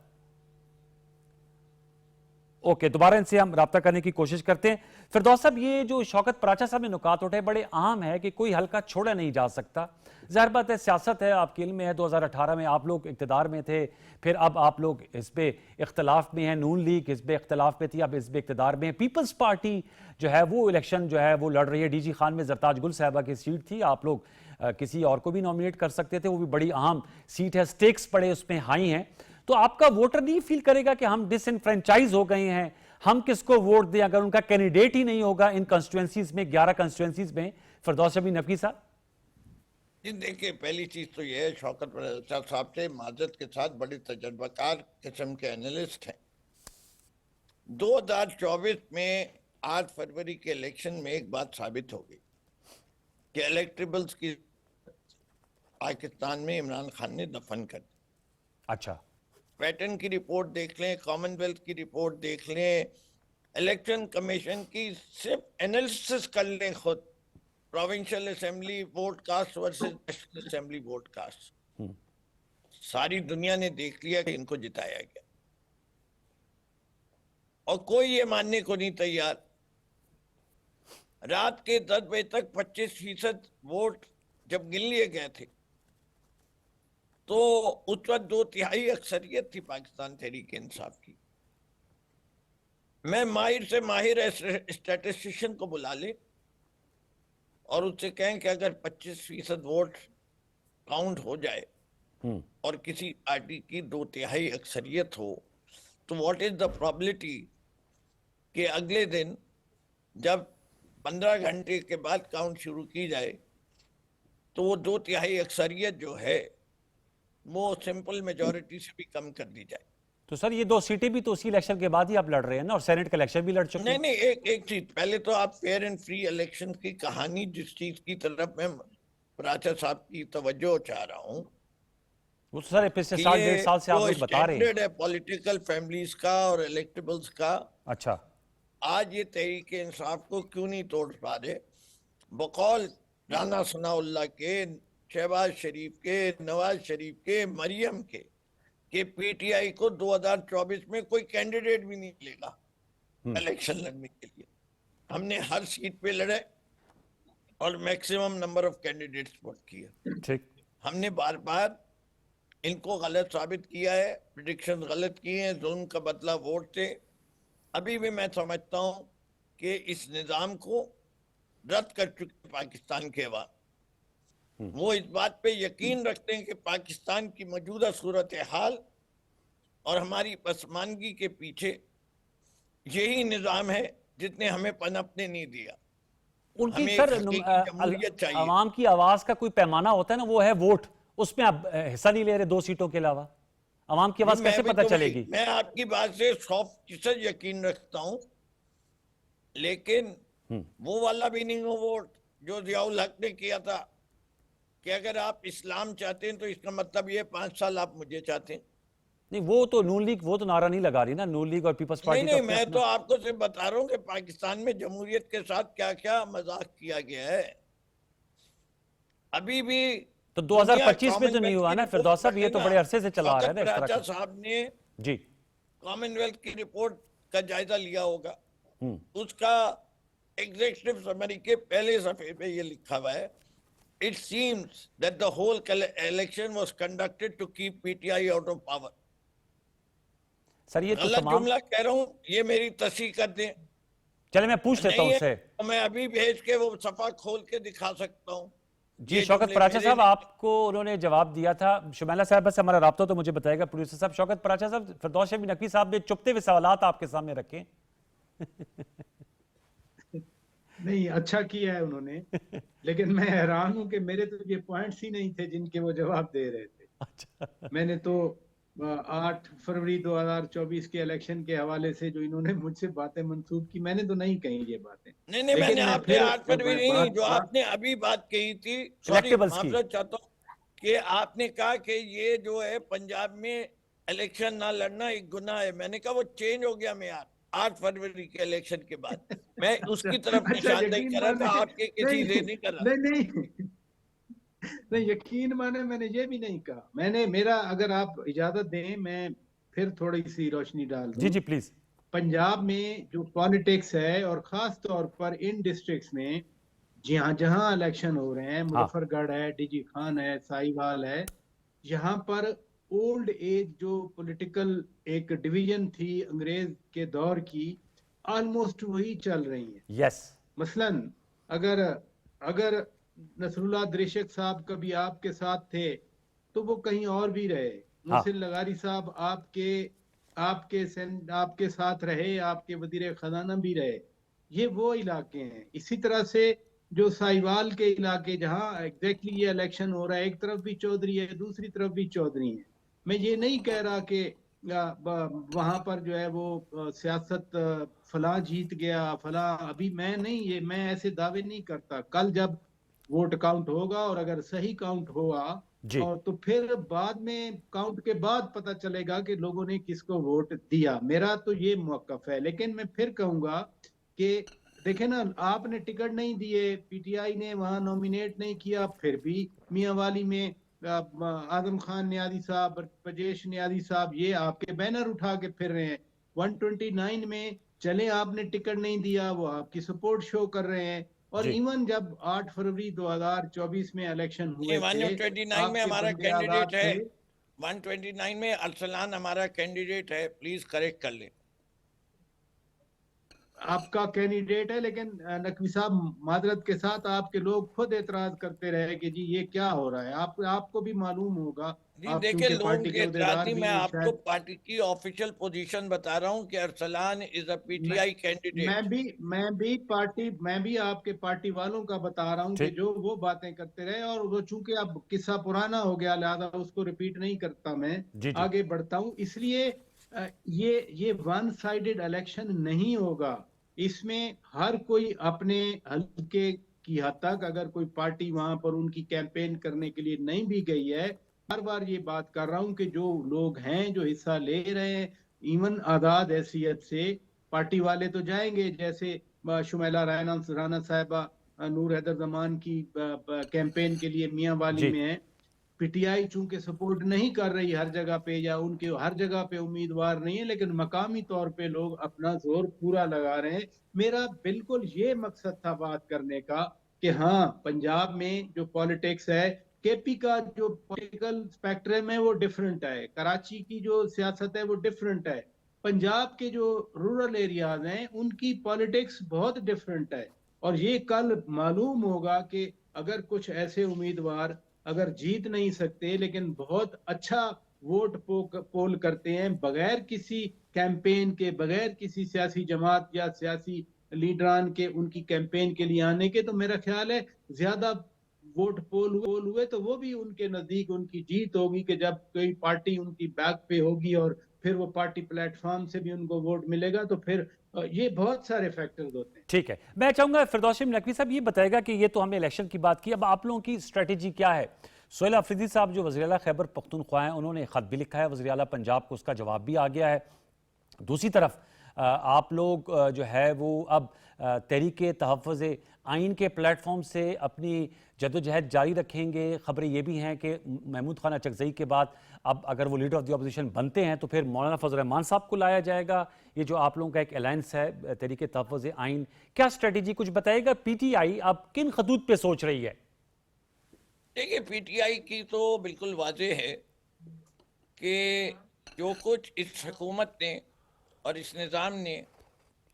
ओके, दोबारा इनसे हम राब्ता करने की कोशिश करते हैं। फिरदौस साहब, ये जो शौकत पराचा साहब ने नुकात उठाए बड़े अहम है कि कोई हल्का छोड़ा नहीं जा सकता। ज़ाहिर बात है सियासत है, आपके इल्म में है, 2018 में आप लोग इक़्तिदार में थे, फिर अब आप लोग हिज़्ब इख्तलाफ में हैं, नून लीग हिज़्ब इख्तलाफ में थी, अब हिज़्ब इक़्तिदार में है। पीपल्स पार्टी जो है वो इलेक्शन जो है वो लड़ रही है। डीजी खान में जरताज गुल साहबा की सीट थी, आप लोग किसी और को भी नॉमिनेट कर सकते थे, वो भी बड़ी अहम सीट है, स्टेक्स बड़े उसमें हाई हैं। तो आपका वोटर नहीं फील करेगा कि हम डिसइनफ्रेंचाइज हो गए हैं, हम किसको वोट दें अगर उनका कैंडिडेट ही नहीं होगा इन कंस्टिट्यूएंसीज में, 11 कंस्टिट्यूएंसीज में? फिरदौस शमी नकवी साहब। जी देखिए, पहली चीज तो यह है, शौकत बड़ौदा साहब से माजरत के साथ बड़े तजर्बाकार किस्म के एनालिस्ट हैं। 2024 में 8 फरवरी के इलेक्शन में एक बात साबित हो गई कि इलेक्टेबल्स की पाकिस्तान में इमरान खान ने दफन कर दी। अच्छा, पैटर्न की रिपोर्ट देख लें, कॉमनवेल्थ की रिपोर्ट देख लें, इलेक्शन कमीशन की सिर्फ एनालिसिस कर लें खुद, provincial assembly vote cast versus national assembly vote cast, सारी दुनिया ने देख लिया कि इनको जिताया गया और कोई ये मानने को नहीं तैयार। रात के 10 बजे तक 25% वोट जब गिन लिए गए थे तो उस वक्त 2/3 अक्सरियत थी पाकिस्तान तहरीक इंसाफ की। मैं माहिर से माहिर स्टैटिस्टिशियन को बुला ले और उससे कहें कि अगर 25% वोट काउंट हो जाए और किसी पार्टी की 2/3 अक्सरियत हो तो व्हाट इज द प्रोबेबिलिटी कि अगले दिन जब 15 घंटे के बाद काउंट शुरू की जाए तो वो 2/3 अक्सरियत जो है वो सिंपल मेजॉरिटी से भी कम कर दी जाए। तो सर ये 2 सीटें भी तो उसी इलेक्शन के बाद ही आप लड़ रहे हैं ना, और सेनेट का इलेक्शन भी लड़ चुके नहीं हैं। नहीं, एक चीज पहले तो आप फेयर एंड फ्री इलेक्शन की कहानी, जिस चीज की तरफ मैं प्राचा साहब की तवज्जो चाह रहा हूँ, वो तो सर पिछले कि साल ये 1.5 साल से आप जो लोग बता रहे हैं। स्टैंडर्ड है पॉलिटिकल फैमिलीज का और इलेक्टेबल्स का, अच्छा, आज ये तहरीक इंसाफ को क्यों नहीं तोड़ पा रहे? बकौल राना सनाउल्लाह के, शहबाज शरीफ के, नवाज शरीफ के, मरियम के पीटीआई को 2024 में कोई कैंडिडेट भी नहीं मिलेगा इलेक्शन लड़ने के लिए। हमने हर सीट पे लड़े और maximum number of candidates vote किया। ठीक। हमने बार बार इनको गलत साबित किया है, प्रिडिक्शन गलत किए हैं, जुल्म का बदला वोट से। अभी भी मैं समझता हूं कि इस निज़ाम को रद्द कर चुके पाकिस्तान के अवाम। वो इस बात पे यकीन रखते हैं कि पाकिस्तान की मौजूदा सूरत हाल और हमारी पसमानगी के पीछे यही निज़ाम है जिसने हमें पनपने नहीं दिया। उनकी हमें सर एक हकीकी जमहूरियत चाहिए। आवाम की आवाज का कोई पैमाना होता है ना, वो है वोट, उसमें आप हिस्सा नहीं ले रहे 2 सीटों के अलावा, आवाम की आवाज कैसे पता चलेगी? मैं आपकी बात से 100% यकीन रखता हूं, लेकिन वो वाला भी नहीं हो वोट जो जियाउल हक ने किया था कि अगर आप इस्लाम चाहते हैं तो इसका मतलब ये 5 साल आप मुझे चाहते हैं। नहीं, वो तो नून लीग वो तो नारा नहीं लगा रही ना, नून लीग और पीपल्स पार्टी। नहीं, मैं तो आपको सिर्फ बता रहा हूं कि पाकिस्तान में जमहूरियत के साथ क्या क्या मजाक किया गया है। अभी भी तो 2025 में तो नहीं हुआ ना फिरदौस साहब, ये तो बड़े अरसे से चला आ रहा है ना इस तरह का। साहब ने जी कॉमनवेल्थ की रिपोर्ट का जायजा लिया होगा, उसका एग्जीक्यूटिव समरी के पहले सफे पे ये लिखा हुआ है, it seems that the whole election was conducted to keep PTI out of power. Sir ये तो गलत तमाम, जुमला कह रहा हूं, ये मेरी तस्दीक कर दें। चले मैं पूछ लेता हूं नहीं है उससे। तो मैं अभी भेज के वो सफा खोल के दिखा सकता हूं। जी शौकत पराचा साहब, आपको उन्होंने जवाब दिया था। शुमैला साहब से हमारा राब्ता तो मुझे बताएगा प्रोड्यूसर साहब। शौकत पराचा साहब, फिरदौस शमी नकवी साहब ने चुपते हुए सवालात आपके सामने रखे। नहीं, अच्छा किया है उन्होंने, लेकिन मैं हैरान हूं कि मेरे तो ये पॉइंट्स ही नहीं थे जिनके वो जवाब दे रहे थे। अच्छा, मैंने तो 8 फरवरी 2024 के इलेक्शन के हवाले से जो इन्होंने मुझसे बातें मंसूब की, मैंने तो नहीं कही ये बातें। नहीं, लेकिन मैंने मैं आपने फिर 8 फरवरी नहीं, जो आपने अभी बात कही थी, सॉरी Electables की। माफरत चाहता हूँ कि आपने कहा कि ये जो है पंजाब में इलेक्शन ना लड़ना एक गुनाह है। मैंने कहा वो चेंज हो गया मेयार 8 फरवरी के इलेक्शन के बाद। मैं उसकी तरफ निशानदेही कर रहा था, आपके किसी से नहीं कर रहा। नहीं नहीं, यकीन माने मैंने ये भी नहीं कहा। मैंने मेरा, अगर आप इजाजत दें, मैं फिर थोड़ी सी रोशनी डाल दूं। जी जी प्लीज। पंजाब में जो पॉलिटिक्स है और खास तौर पर इन डिस्ट्रिक्ट्स में जहां जहां इलेक्शन हो रहे हैं, मुजफ्फरगढ़ है, डीजी खान है, साहिवाल है, यहाँ पर ओल्ड एज जो पॉलिटिकल एक डिवीजन थी अंग्रेज के दौर की, ऑलमोस्ट वही चल रही है। यस, मसलन अगर नसरुल्लाह दृशक साहब कभी आपके साथ थे तो वो कहीं और भी रहे, मोहसिन लगारी साहब आपके साथ रहे, आपके वजीर खजाना भी रहे। ये वो इलाके हैं। इसी तरह से जो साहिवाल के इलाके जहाँ एग्जैक्टली ये इलेक्शन हो रहा है, एक तरफ भी चौधरी है, दूसरी तरफ भी चौधरी है। मैं ये नहीं कह रहा कि वहां पर जो है वो सियासत फला जीत गया फला, अभी मैं ऐसे दावे नहीं करता। कल जब वोट काउंट होगा और अगर सही काउंट हुआ जी। और तो फिर बाद में काउंट के बाद पता चलेगा कि लोगों ने किसको वोट दिया। मेरा तो ये मौकफ है। लेकिन मैं फिर कहूंगा कि देखे ना, आपने टिकट नहीं दिए, पीटीआई ने वहां नॉमिनेट नहीं किया, फिर भी मियांवाली में आजम खान नियाजी साहब, ब्रजेश नियाजी साहब ये आपके बैनर उठा के फिर रहे हैं। 129 में चले आपने टिकट नहीं दिया, वो आपकी सपोर्ट शो कर रहे हैं। और जी। इवन जब 8 फरवरी 2024 में इलेक्शन हुए थे, 129 में आपके हमारा बंदे कैंडिडेट आजाद है, थे। 129 में अरसलान हमारा कैंडिडेट है, प्लीज करेक्ट कर ले। आपका कैंडिडेट है, लेकिन नकवी साहब माजरत के साथ आपके लोग खुद एतराज करते रहे कि जी ये क्या हो रहा है। आपको भी मालूम होगा, जी आप देखिए, चूंकि लोगों पार्टी के के एतराज उहदेदार नहीं, भी मैं हैं आपको शायद। पार्टी की ऑफिशियल पोजीशन बता रहा हूं कि अरसलान इज अ मैं पीटीआई कैंडिडेट। मैं भी आपके पार्टी वालों का बता रहा हूं कि ठीक। जो वो बातें करते रहे, और वो चूंकि अब किस्सा पुराना हो गया, लिहाजा उसको रिपीट नहीं करता, मैं जी जी। आगे बढ़ता हूं। इसलिए ये वन साइडेड इलेक्शन नहीं होगा। इसमें हर कोई अपने हल्के की हद तक, अगर कोई पार्टी वहां पर उनकी कैंपेन करने के लिए नहीं भी गई है, बार बार ये बात कर रहा हूं कि जो लोग हैं जो हिस्सा ले रहे हैं, इवन आजाद हैसियत से, पार्टी वाले तो जाएंगे, जैसे शुमैला राना साहिबा नूर हैदर जमान की कैंपेन के लिए मियां वाली जी। में है। पीटीआई चूंकि सपोर्ट नहीं कर रही हर जगह पे, या उनके हर जगह पे उम्मीदवार नहीं है, लेकिन मकामी तौर पे लोग अपना जोर पूरा लगा रहे हैं। मेरा बिल्कुल ये मकसद था बात करने का कि हाँ, पंजाब में जो पॉलिटिक्स है, केपी का जो पॉलिटिकल स्पेक्ट्रम है वो डिफरेंट है, कराची की जो सियासत है वो डिफरेंट है, पंजाब के जो रूरल एरियाज हैं उनकी पॉलिटिक्स बहुत डिफरेंट है। और ये कल मालूम होगा कि अगर कुछ ऐसे उम्मीदवार अगर जीत नहीं सकते लेकिन बहुत अच्छा वोट पोल करते हैं, बगैर किसी कैंपेन के, बगैर किसी सियासी जमात या सियासी लीडरान के उनकी कैंपेन के लिए आने के, तो मेरा ख्याल है ज्यादा वोट पोल हुए तो वो भी उनके नजदीक उनकी जीत होगी कि जब कोई पार्टी उनकी बैक पे होगी और फिर वो पार्टी प्लेटफॉर्म से भी उनको वोट मिलेगा। तो फिर ये बहुत सारे फैक्टर्स होते हैं। ठीक है, मैं चाहूंगा फिरदौसी नकवी साहब ये बताएगा कि ये तो हमने इलेक्शन की बात की, अब आप लोगों की स्ट्रेटेजी क्या है? सोहेल अफरीदी साहब जो वज़ीर आला खैबर पख्तूनख्वा हैं, उन्होंने एक खत भी लिखा है वज़ीर आला पंजाब को, उसका जवाब भी आ गया है। दूसरी तरफ आप लोग जो है वो अब तहरीक तहफ़्फ़ुज़ आइन के प्लेटफॉर्म से अपनी जदोजहद जारी रखेंगे। खबरें ये भी हैं कि महमूद खान अचकज़ई के बाद अब अगर वो लीडर ऑफ द अपोजिशन बनते हैं तो फिर मौलाना फजल रहमान साहब को लाया जाएगा। ये जो आप लोगों का एक अलायंस है तहरीक तहफ़्फ़ुज़ आइन, क्या स्ट्रेटेजी कुछ बताएगा? पीटीआई अब किन खतूत पे सोच रही है? देखिए, पीटीआई की तो बिल्कुल वाज़ेह है कि जो कुछ इस हुकूमत ने और इस निज़ाम ने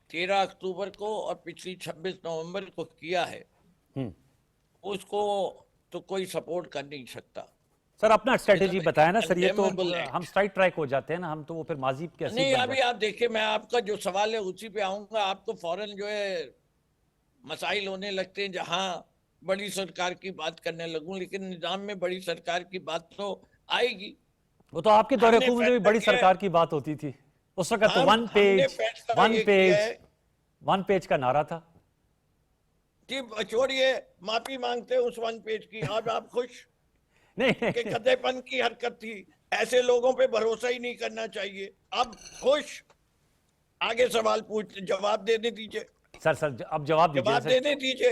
13 अक्टूबर को और पिछली 26 नवंबर को किया है, उसको तो कोई सपोर्ट कर नहीं सकता। सर अपना स्ट्रेटेजी बताया ना सर, ये तो Condemnable act। हम स्ट्राइक ट्रैक हो जाते हैं ना, हम तो वो फिर माजी के असीर नहीं, बन अभी जाते हैं। आप देखिए, मैं आपका जो सवाल है उसी पे आऊंगा। आप तो फौरन जो है मसाइल होने लगते हैं जहां बड़ी सरकार की बात करने लगूं, लेकिन निजाम में बड़ी सरकार की बात तो आएगी। वो तो आपके दौरे हमने हुकूमत में भी फैसला बड़ी किया है, सरकार की बात होती थी उस वक्त, तो हमने फैसला ये किया है। वन पेज का नारा था। जी छोड़िए, माफी मांगते हैं उस 1 पेज की। अब आप खुश नहीं कि गधेपन की हरकत थी, ऐसे लोगों पे भरोसा ही नहीं करना चाहिए। अब खुश, आगे सवाल जवाब देने दीजिए, सर अब जवाब दीजिए जवाब सर। देने दीजिए।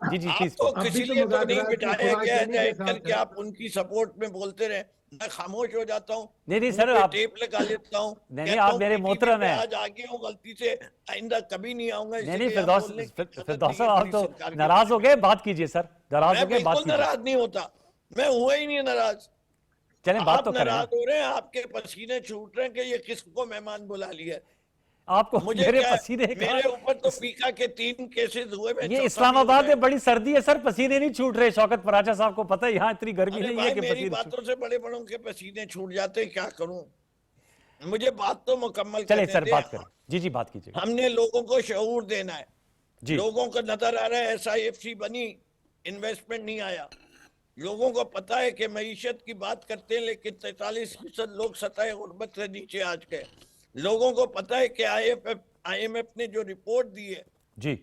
जी जी प्लीज। आपको अब भी किसी तो लिए तो नहीं मुज़ाकरात की बिठाया खुराक गया है इन्हीं के कर साथ के है। आप उनकी सपोर्ट में बोलते रहे। मैं खामोश हो जाता हूँ, नहीं मुंह सर, पे आप टेप लगा लेता हूँ, नहीं कहता आप हूँ मेरे PTV मोहतरम पे हैं। आज आ गया हूँ गलती से, आइंदा कभी नहीं आऊंगा। नहीं इसीलिए आप फिरदौस बोलने की जरूरत फिरदौस नहीं साहब है आप बड़ी तो सरकार के नाराज बारे हो में। गए, बात कीजिए सर, नाराज मैं हो गए, बात बिल्कुल कीजिए। नाराज नहीं होता, मैं हुआ ही नहीं नाराज। चलें बात आप तो करें ना। नाराज हो रहे हैं, आपके पसीने छूट रहे हैं कि ये किसको मेहमान बुला लिया। आपको मुझे मेरे क्या, पसीने मेरे ऊपर तो पीका के 3 केसेस हुए। मैं ये चौथा इस्लामाबाद भी हो में बड़ी सर्दी है सर, पसीने नहीं छूट रहे। शौकत पराचा साहब को पता है यहाँ इतनी गर्मी अरे नहीं है भाई, कि मेरी पसीने बातों से बड़े बड़ों के पसीने छूट जाते, क्या करूं? मुझे बात तो मुकम्मल चले करने सर, दे। बात करें। जी जी, बात कीजिए। हमने लोगों को शऊर देना है। जी लोगों को नजर आ रहा है SIFC बनी, इन्वेस्टमेंट नहीं आया। लोगों को पता है कि मईशत की बात करते हैं, लेकिन 43% लोग सतह गुर्बत से नीचे आज गए। लोगों को पता है कि IMF ने जो रिपोर्ट दी है, जी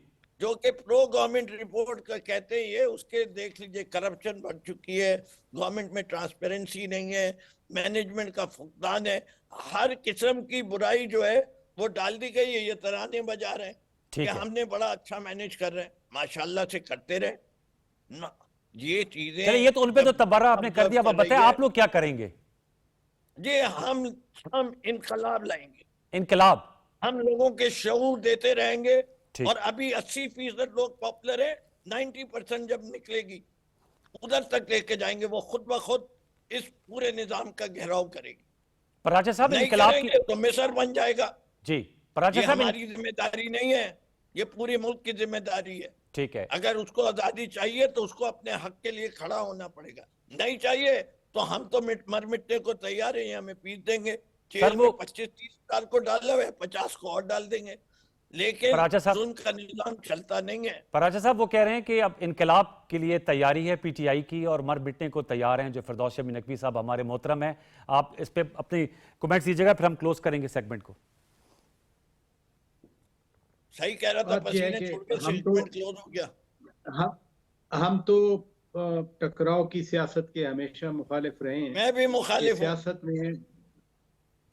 जो कि प्रो गवर्नमेंट रिपोर्ट का कहते हैं, ये उसके देख लीजिए, करप्शन बढ़ चुकी है, गवर्नमेंट में ट्रांसपेरेंसी नहीं है, मैनेजमेंट का फुकदान है, हर किस्म की बुराई जो है वो डाल दी गई है। ये तराने बजा रहे हैं कि ठीक है। हमने बड़ा अच्छा मैनेज कर रहे हैं, माशाल्लाह से करते रहे ना। ये चीजें चलिए, ये तो उनपे तो जब तबर्रा आपने कर ऑब्जर्व दिया। अब कर रही बताएं है, आप लोग क्या करेंगे? जी हम इनकलाब लाएंगे। इनकलाब। हम लोगों के शऊर देते रहेंगे। ठीक। और अभी 80% लोग पॉपुलर है, 90% जब निकलेगी उधर तक लेके जाएंगे। वो खुद ब खुद इस पूरे निजाम का घेराव करेगी। पराचा साहब, नहीं इनकलाब की। करेंगे तो मिसर बन जाएगा। जी पराचा ये साहब, हमारी जिम्मेदारी नहीं है, ये पूरे मुल्क की जिम्मेदारी है। ठीक है। अगर उसको आजादी चाहिए तो उसको अपने हक के लिए खड़ा होना पड़ेगा। नहीं चाहिए तो हम तो मर मिटने को तैयार है, हमें पीट देंगे। जेल में 25-30 साल को डाला हुआ है, 50 को और डाल देंगे, लेकिन पराचा साहब, जुल्म का निजाम चलता नहीं है। पराचा साहब वो कह रहे हैं कि अब इनकलाब के लिए तैयारी है PTI की और मर मिटने को तैयार हैं। जो फिरदौस शमी नकवी साहब हमारे मोहतरम हैं, आप इस पे अपनी कमेंट्स दीजिएगा, फिर हम क्लोज करेंगे सेगमेंट को। सही कह रहा था, बात यह है पसीने कि छोड़ के हम तो सेगमेंट क्लोज हो गया। हम तो टकराव की सियासत के हमेशा मुखालिफ रहे हैं। मैं भी ये मुखालिफ हूँ। सियासत में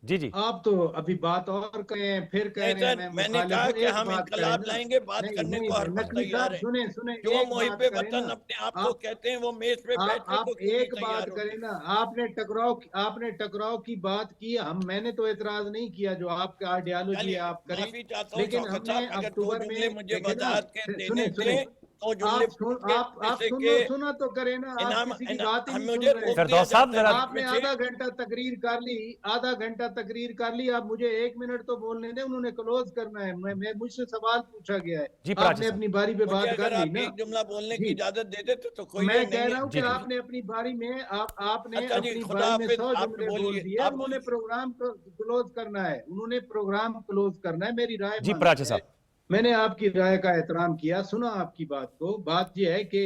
जी जी, आप तो अभी बात और कहें, फिर कह नहीं रहे हैं सर, मैं मैंने मुखालिफ कहा हूँ। कि एक हम बात करें इनकलाब ना। लाएंगे, बात नहीं करने नहीं को हर वक्त नकवी तैयार साहब, है। सुने सुने, जो एक मुहिब बात करें वतन ना। अपने आप को आप कहते हैं, वो मेज पे बैठने को आप क्यों नहीं एक बात तैयार करें होते? ना। आपने टकराव की बात की, हम मैंने तो एतराज नहीं किया, जो आपका आइडियोलॉजी है चलिए, आप करें। माफी चाहता हूँ लेकिन शौकत हमने साहब, अगर 2 अक्टूबर जुमले में मुझे देखे ना, वजाहत के देने सुने सुने, दें, 2 जुमले आप जैसे सुनो, कि सुना तो करें ना। आप इनाम, किसी की बात ही हम नहीं सुन मुझे रहे। रोक दिया फिरदौस साहब जाता है जरा। बीच आपने में से। आधा घंटा तकरीर कर ली, आधा घंटा तकरीर कर ली। आप मुझे 1 मिनट तो बोलने दें, उन्होंने क्लोज करना है। मैं मुझसे सवाल पूछा गया है, जी पराचा आपने साहब। अपनी बारी पे मुझे बात अगर कर ली आप ना। एक जुमला बोलने की जी, इजाजत दे देते तो कोई मैं ये कह नहीं रहा है। हूं कि जी जी जी, आपने अपनी बारी में आपने अच्छा जी, अपनी खुदा बारी में हाफिज। 100 आप जुमले बोल बोलिए, दिए। आप उन्होंने बोलिए। प्रोग्राम क्लोज करना है, उन्होंने प्रोग्राम क्लोज करना है, मेरी राय जी मांगी पराचा है। साहब। मैंने आपकी राय का एहतराम किया, सुना आपकी बात को। बात यह है कि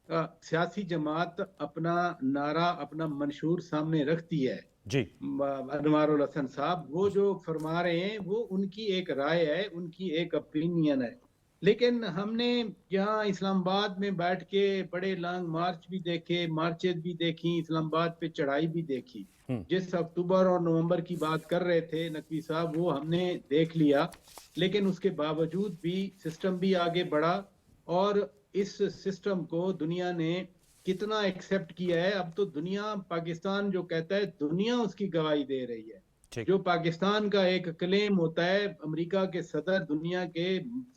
सियासी जमात अपना नारा, अपना मंशूर सामने रखती है। जी अनवारुल हसन साहब वो जो फरमा रहे हैं वो उनकी एक राय है, उनकी एक ओपिनियन है। लेकिन हमने यहाँ इस्लामाबाद में बैठ के बड़े लॉन्ग मार्च भी देखे, मार्चेज भी देखी, इस्लामाबाद पे चढ़ाई भी देखी। जिस अक्टूबर और नवंबर की बात कर रहे थे नकवी साहब, वो हमने देख लिया। लेकिन उसके बावजूद भी सिस्टम भी आगे बढ़ा, और इस सिस्टम को दुनिया ने कितना एक्सेप्ट किया है। अब तो दुनिया, पाकिस्तान जो कहता है, दुनिया उसकी गवाही दे रही है। ठीक। जो पाकिस्तान का एक क्लेम होता है, अमेरिका के सदर, दुनिया के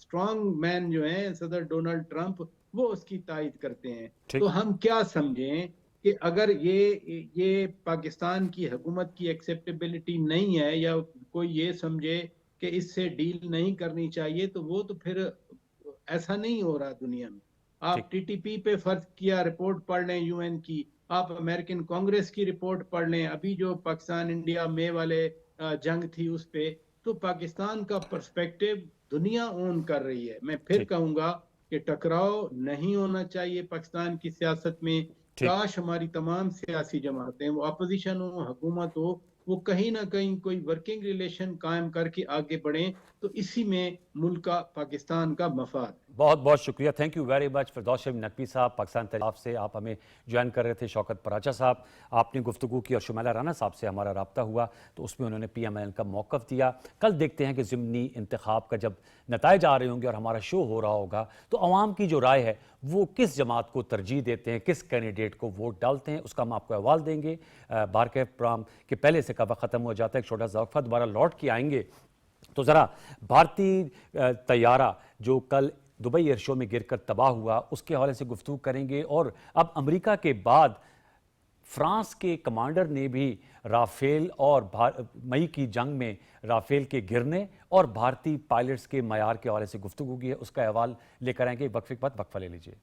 स्ट्रॉन्ग मैन जो हैं, सदर डोनाल्ड ट्रंप, वो उसकी तायद करते हैं। ठीक। तो हम क्या समझें कि अगर ये पाकिस्तान की हुकूमत की एक्सेप्टेबिलिटी नहीं है, या कोई ये समझे कि इससे डील नहीं करनी चाहिए, तो वो तो फिर ऐसा नहीं हो रहा दुनिया में। आप TTP पे फर्ज किया, रिपोर्ट पढ़ लें UN की, आप अमेरिकन कांग्रेस की रिपोर्ट पढ़ लें, अभी जो पाकिस्तान इंडिया में वाले जंग थी उस पे, तो पाकिस्तान का पर्सपेक्टिव दुनिया ओन कर रही है। मैं फिर कहूंगा कि टकराव नहीं होना चाहिए पाकिस्तान की सियासत में। काश हमारी तमाम सियासी जमातें, वो अपोजिशन हो, हुकूमत हो, वो कहीं ना कहीं कोई वर्किंग रिलेशन कायम करके आगे बढ़ें, तो इसी में मुल्क का, पाकिस्तान का मफाद। बहुत बहुत शुक्रिया, थैंक यू वेरी मच फिरदौस शमी नकवी साहब, पाकिस्तान तहरीक से आप हमें ज्वाइन कर रहे थे। शौकत पराचा साहब, आपने गुफ्तगू की और शुमाइला राना साहब से हमारा रब्ता हुआ तो उसमें उन्होंने PMIL का मौक़िफ़ दिया। कल देखते हैं कि ज़िमनी इंतखाब का जब नताइज आ रहे होंगे और हमारा शो हो रहा होगा, तो अवाम की जो राय है वो किस जमात को तरजीह देते हैं, किस कैंडिडेट को वोट डालते हैं, उसका हम आपको अहवाल देंगे। बारके प्रोग्राम के पहले से कब ख़त्म हो जाता है, एक छोटा सा वक्फा, दोबारा लौट के आएंगे तो ज़रा भारतीय तैयारा जो कल दुबई एयर शो में गिरकर तबाह हुआ उसके हवाले से गुफ्तगू करेंगे। और अब अमेरिका के बाद फ्रांस के कमांडर ने भी राफेल और मई की जंग में राफेल के गिरने और भारतीय पायलट्स के मयार के हवाले से गुफ्तगू की है। उसका अहवाल लेकर आएंगे। वक्फे के बाद वक्फा ले लीजिए।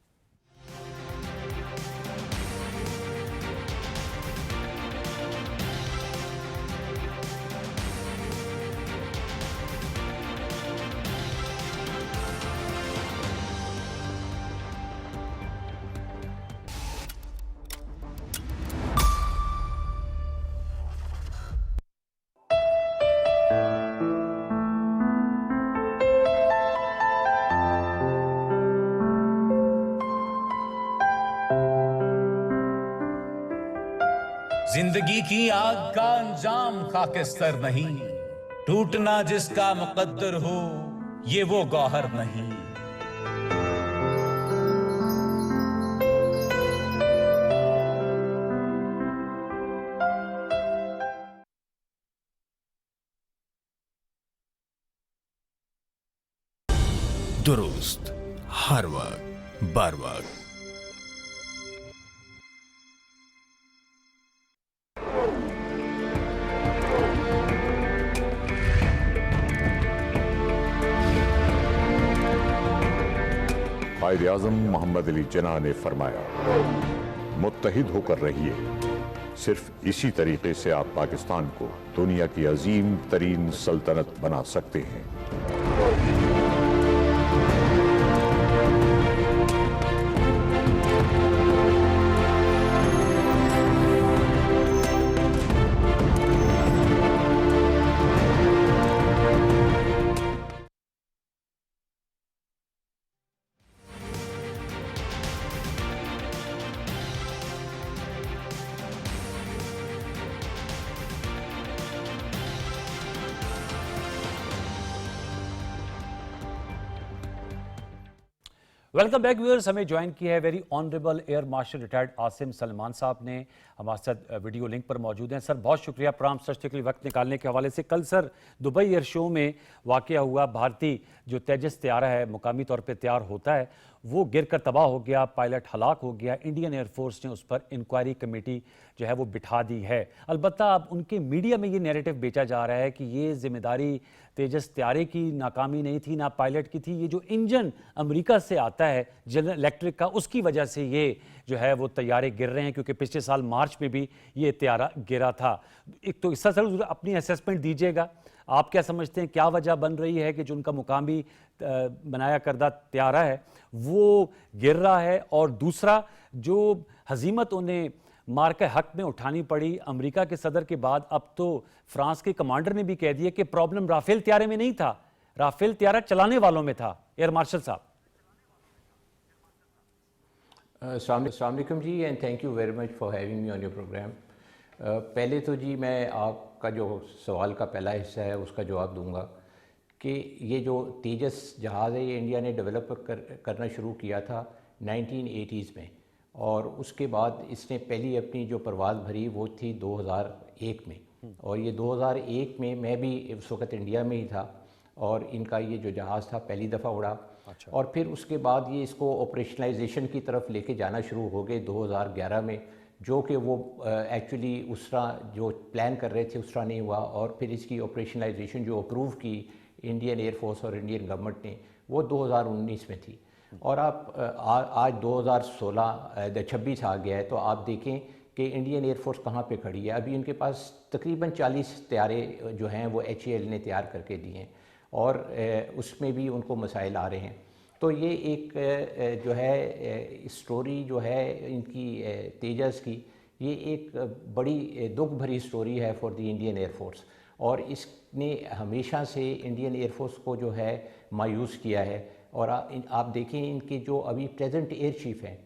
जिंदगी की आग का अंजाम खाकिस्तर नहीं, टूटना जिसका मुकद्दर हो ये वो गौहर नहीं। दुरुस्त हर वक्त बर वक्त। कायद-ए-आज़म मोहम्मद अली जिन्ना ने फरमाया, मुत्तहिद होकर रहिए। सिर्फ इसी तरीके से आप पाकिस्तान को दुनिया की अजीम तरीन सल्तनत बना सकते हैं। Welcome back viewers. हमें ज्वाइन किया है very honourable air marshal retired Asim Salman साहब ने। हमारे साथ वीडियो लिंक पर मौजूद हैं। सर बहुत शुक्रिया प्रोग्राम सच के लिए वक्त निकालने के हवाले से। कल सर दुबई एयर शो में वाक़या हुआ, भारतीय जो तेजस तैयारा है मुकामी तौर पे तैयार होता है वो गिरकर तबाह हो गया, पायलट हलाक हो गया। इंडियन एयरफोर्स ने उस पर इंक्वायरी कमेटी जो है वो बिठा दी है। अलबत्ता अब उनके मीडिया में ये नैरेटिव बेचा जा रहा है कि ये जिम्मेदारी तेजस तैयारे की नाकामी नहीं थी, ना पायलट की थी, ये जो इंजन अमेरिका से आता है जनरल इलेक्ट्रिक का, उसकी वजह से ये जो है वो तैयारे गिर रहे हैं, क्योंकि पिछले साल मार्च में भी ये तैयारा गिरा था। एक तो इसका सर अपनी असेसमेंट दीजिएगा, आप क्या समझते हैं क्या वजह बन रही है कि जो उनका मुकामी बनाया करदा तैयारा है वो गिर रहा है, और दूसरा जो हजीमत उन्हें मार के हक में उठानी पड़ी अमेरिका के सदर के बाद, अब तो फ्रांस के कमांडर ने भी कह दिया कि प्रॉब्लम राफेल तैयारे में नहीं था, राफेल तैयारा चलाने वालों में था। एयर मार्शल साहब। अस्सलाम वालेकुम जी, and thank you very much for having me on your programme. पहले तो जी मैं आपका जो सवाल का पहला हिस्सा है उसका जवाब दूंगा कि ये जो तेजस जहाज़ है ये इंडिया ने डेवलप करना शुरू किया था 1980s में, और उसके बाद इसने पहली अपनी जो परवाज़ भरी वो थी 2001 में, और ये 2001 में मैं भी उस वक़्त इंडिया में ही था, और इनका ये जो जहाज़ था पहली दफ़ा उड़ा। अच्छा। और फिर उसके बाद ये इसको ऑपरेशनलाइजेशन की तरफ लेके जाना शुरू हो गए 2011 में, जो कि वो एक्चुअली उस तरह जो प्लान कर रहे थे उस तरह नहीं हुआ, और फिर इसकी ऑपरेशनलाइजेशन जो अप्रूव की इंडियन एयरफोर्स और इंडियन गवर्नमेंट ने वो 2019 में थी। और आप आज 2026 आ गया है, तो आप देखें कि इंडियन एयरफोर्स कहाँ पे खड़ी है। अभी उनके पास तकरीबन 40 तैयारे जो हैं वो HAL ने तैयार करके दिए हैं, और उसमें भी उनको मसाइल आ रहे हैं। तो ये एक जो है स्टोरी जो है इनकी तेजस की, ये एक बड़ी दुख भरी स्टोरी है फॉर द इंडियन एयरफोर्स, और इसने हमेशा से इंडियन एयरफोर्स को जो है मायूस किया है। और आप देखें इनके जो अभी प्रेजेंट एयर चीफ हैं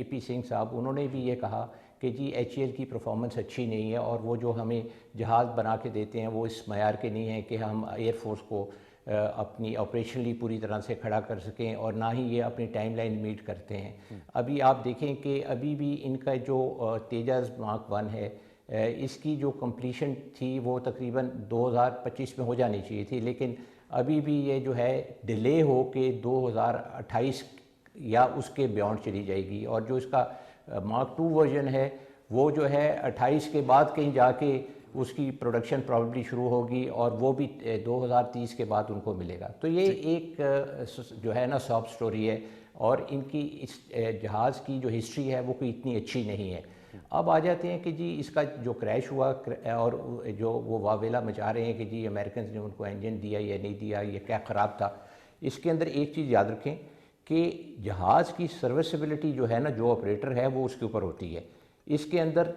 AP सिंह साहब, उन्होंने भी ये कहा कि जी HAL की परफॉर्मेंस अच्छी नहीं है, और वो जो हमें जहाज़ बना के देते हैं वो इस मयार के नहीं है कि हम एयरफोर्स को अपनी ऑपरेशनली पूरी तरह से खड़ा कर सकें, और ना ही ये अपनी टाइमलाइन मीट करते हैं। अभी आप देखें कि अभी भी इनका जो तेजस मार्क 1 है, इसकी जो कंप्लीशन थी वो तकरीबन 2025 में हो जानी चाहिए थी, लेकिन अभी भी ये जो है डिले हो के 2028 या उसके बियॉन्ड चली जाएगी। और जो इसका मार्क 2 वर्जन है वो जो है 28 के बाद कहीं जाके उसकी प्रोडक्शन प्रॉब्ली शुरू होगी और वो भी 2030 के बाद उनको मिलेगा। तो ये एक जो है ना सॉफ्ट स्टोरी है और इनकी इस जहाज़ की जो हिस्ट्री है वो कोई इतनी अच्छी नहीं है। अब आ जाते हैं कि जी इसका जो क्रैश हुआ और जो वो वावेला मचा रहे हैं कि जी अमेरिकन ने उनको इंजन दिया या नहीं दिया, ये क्या ख़राब था। इसके अंदर एक चीज़ याद रखें कि जहाज़ की सर्विसबिलिटी जो है ना, जो ऑपरेटर है वो उसके ऊपर होती है। इसके अंदर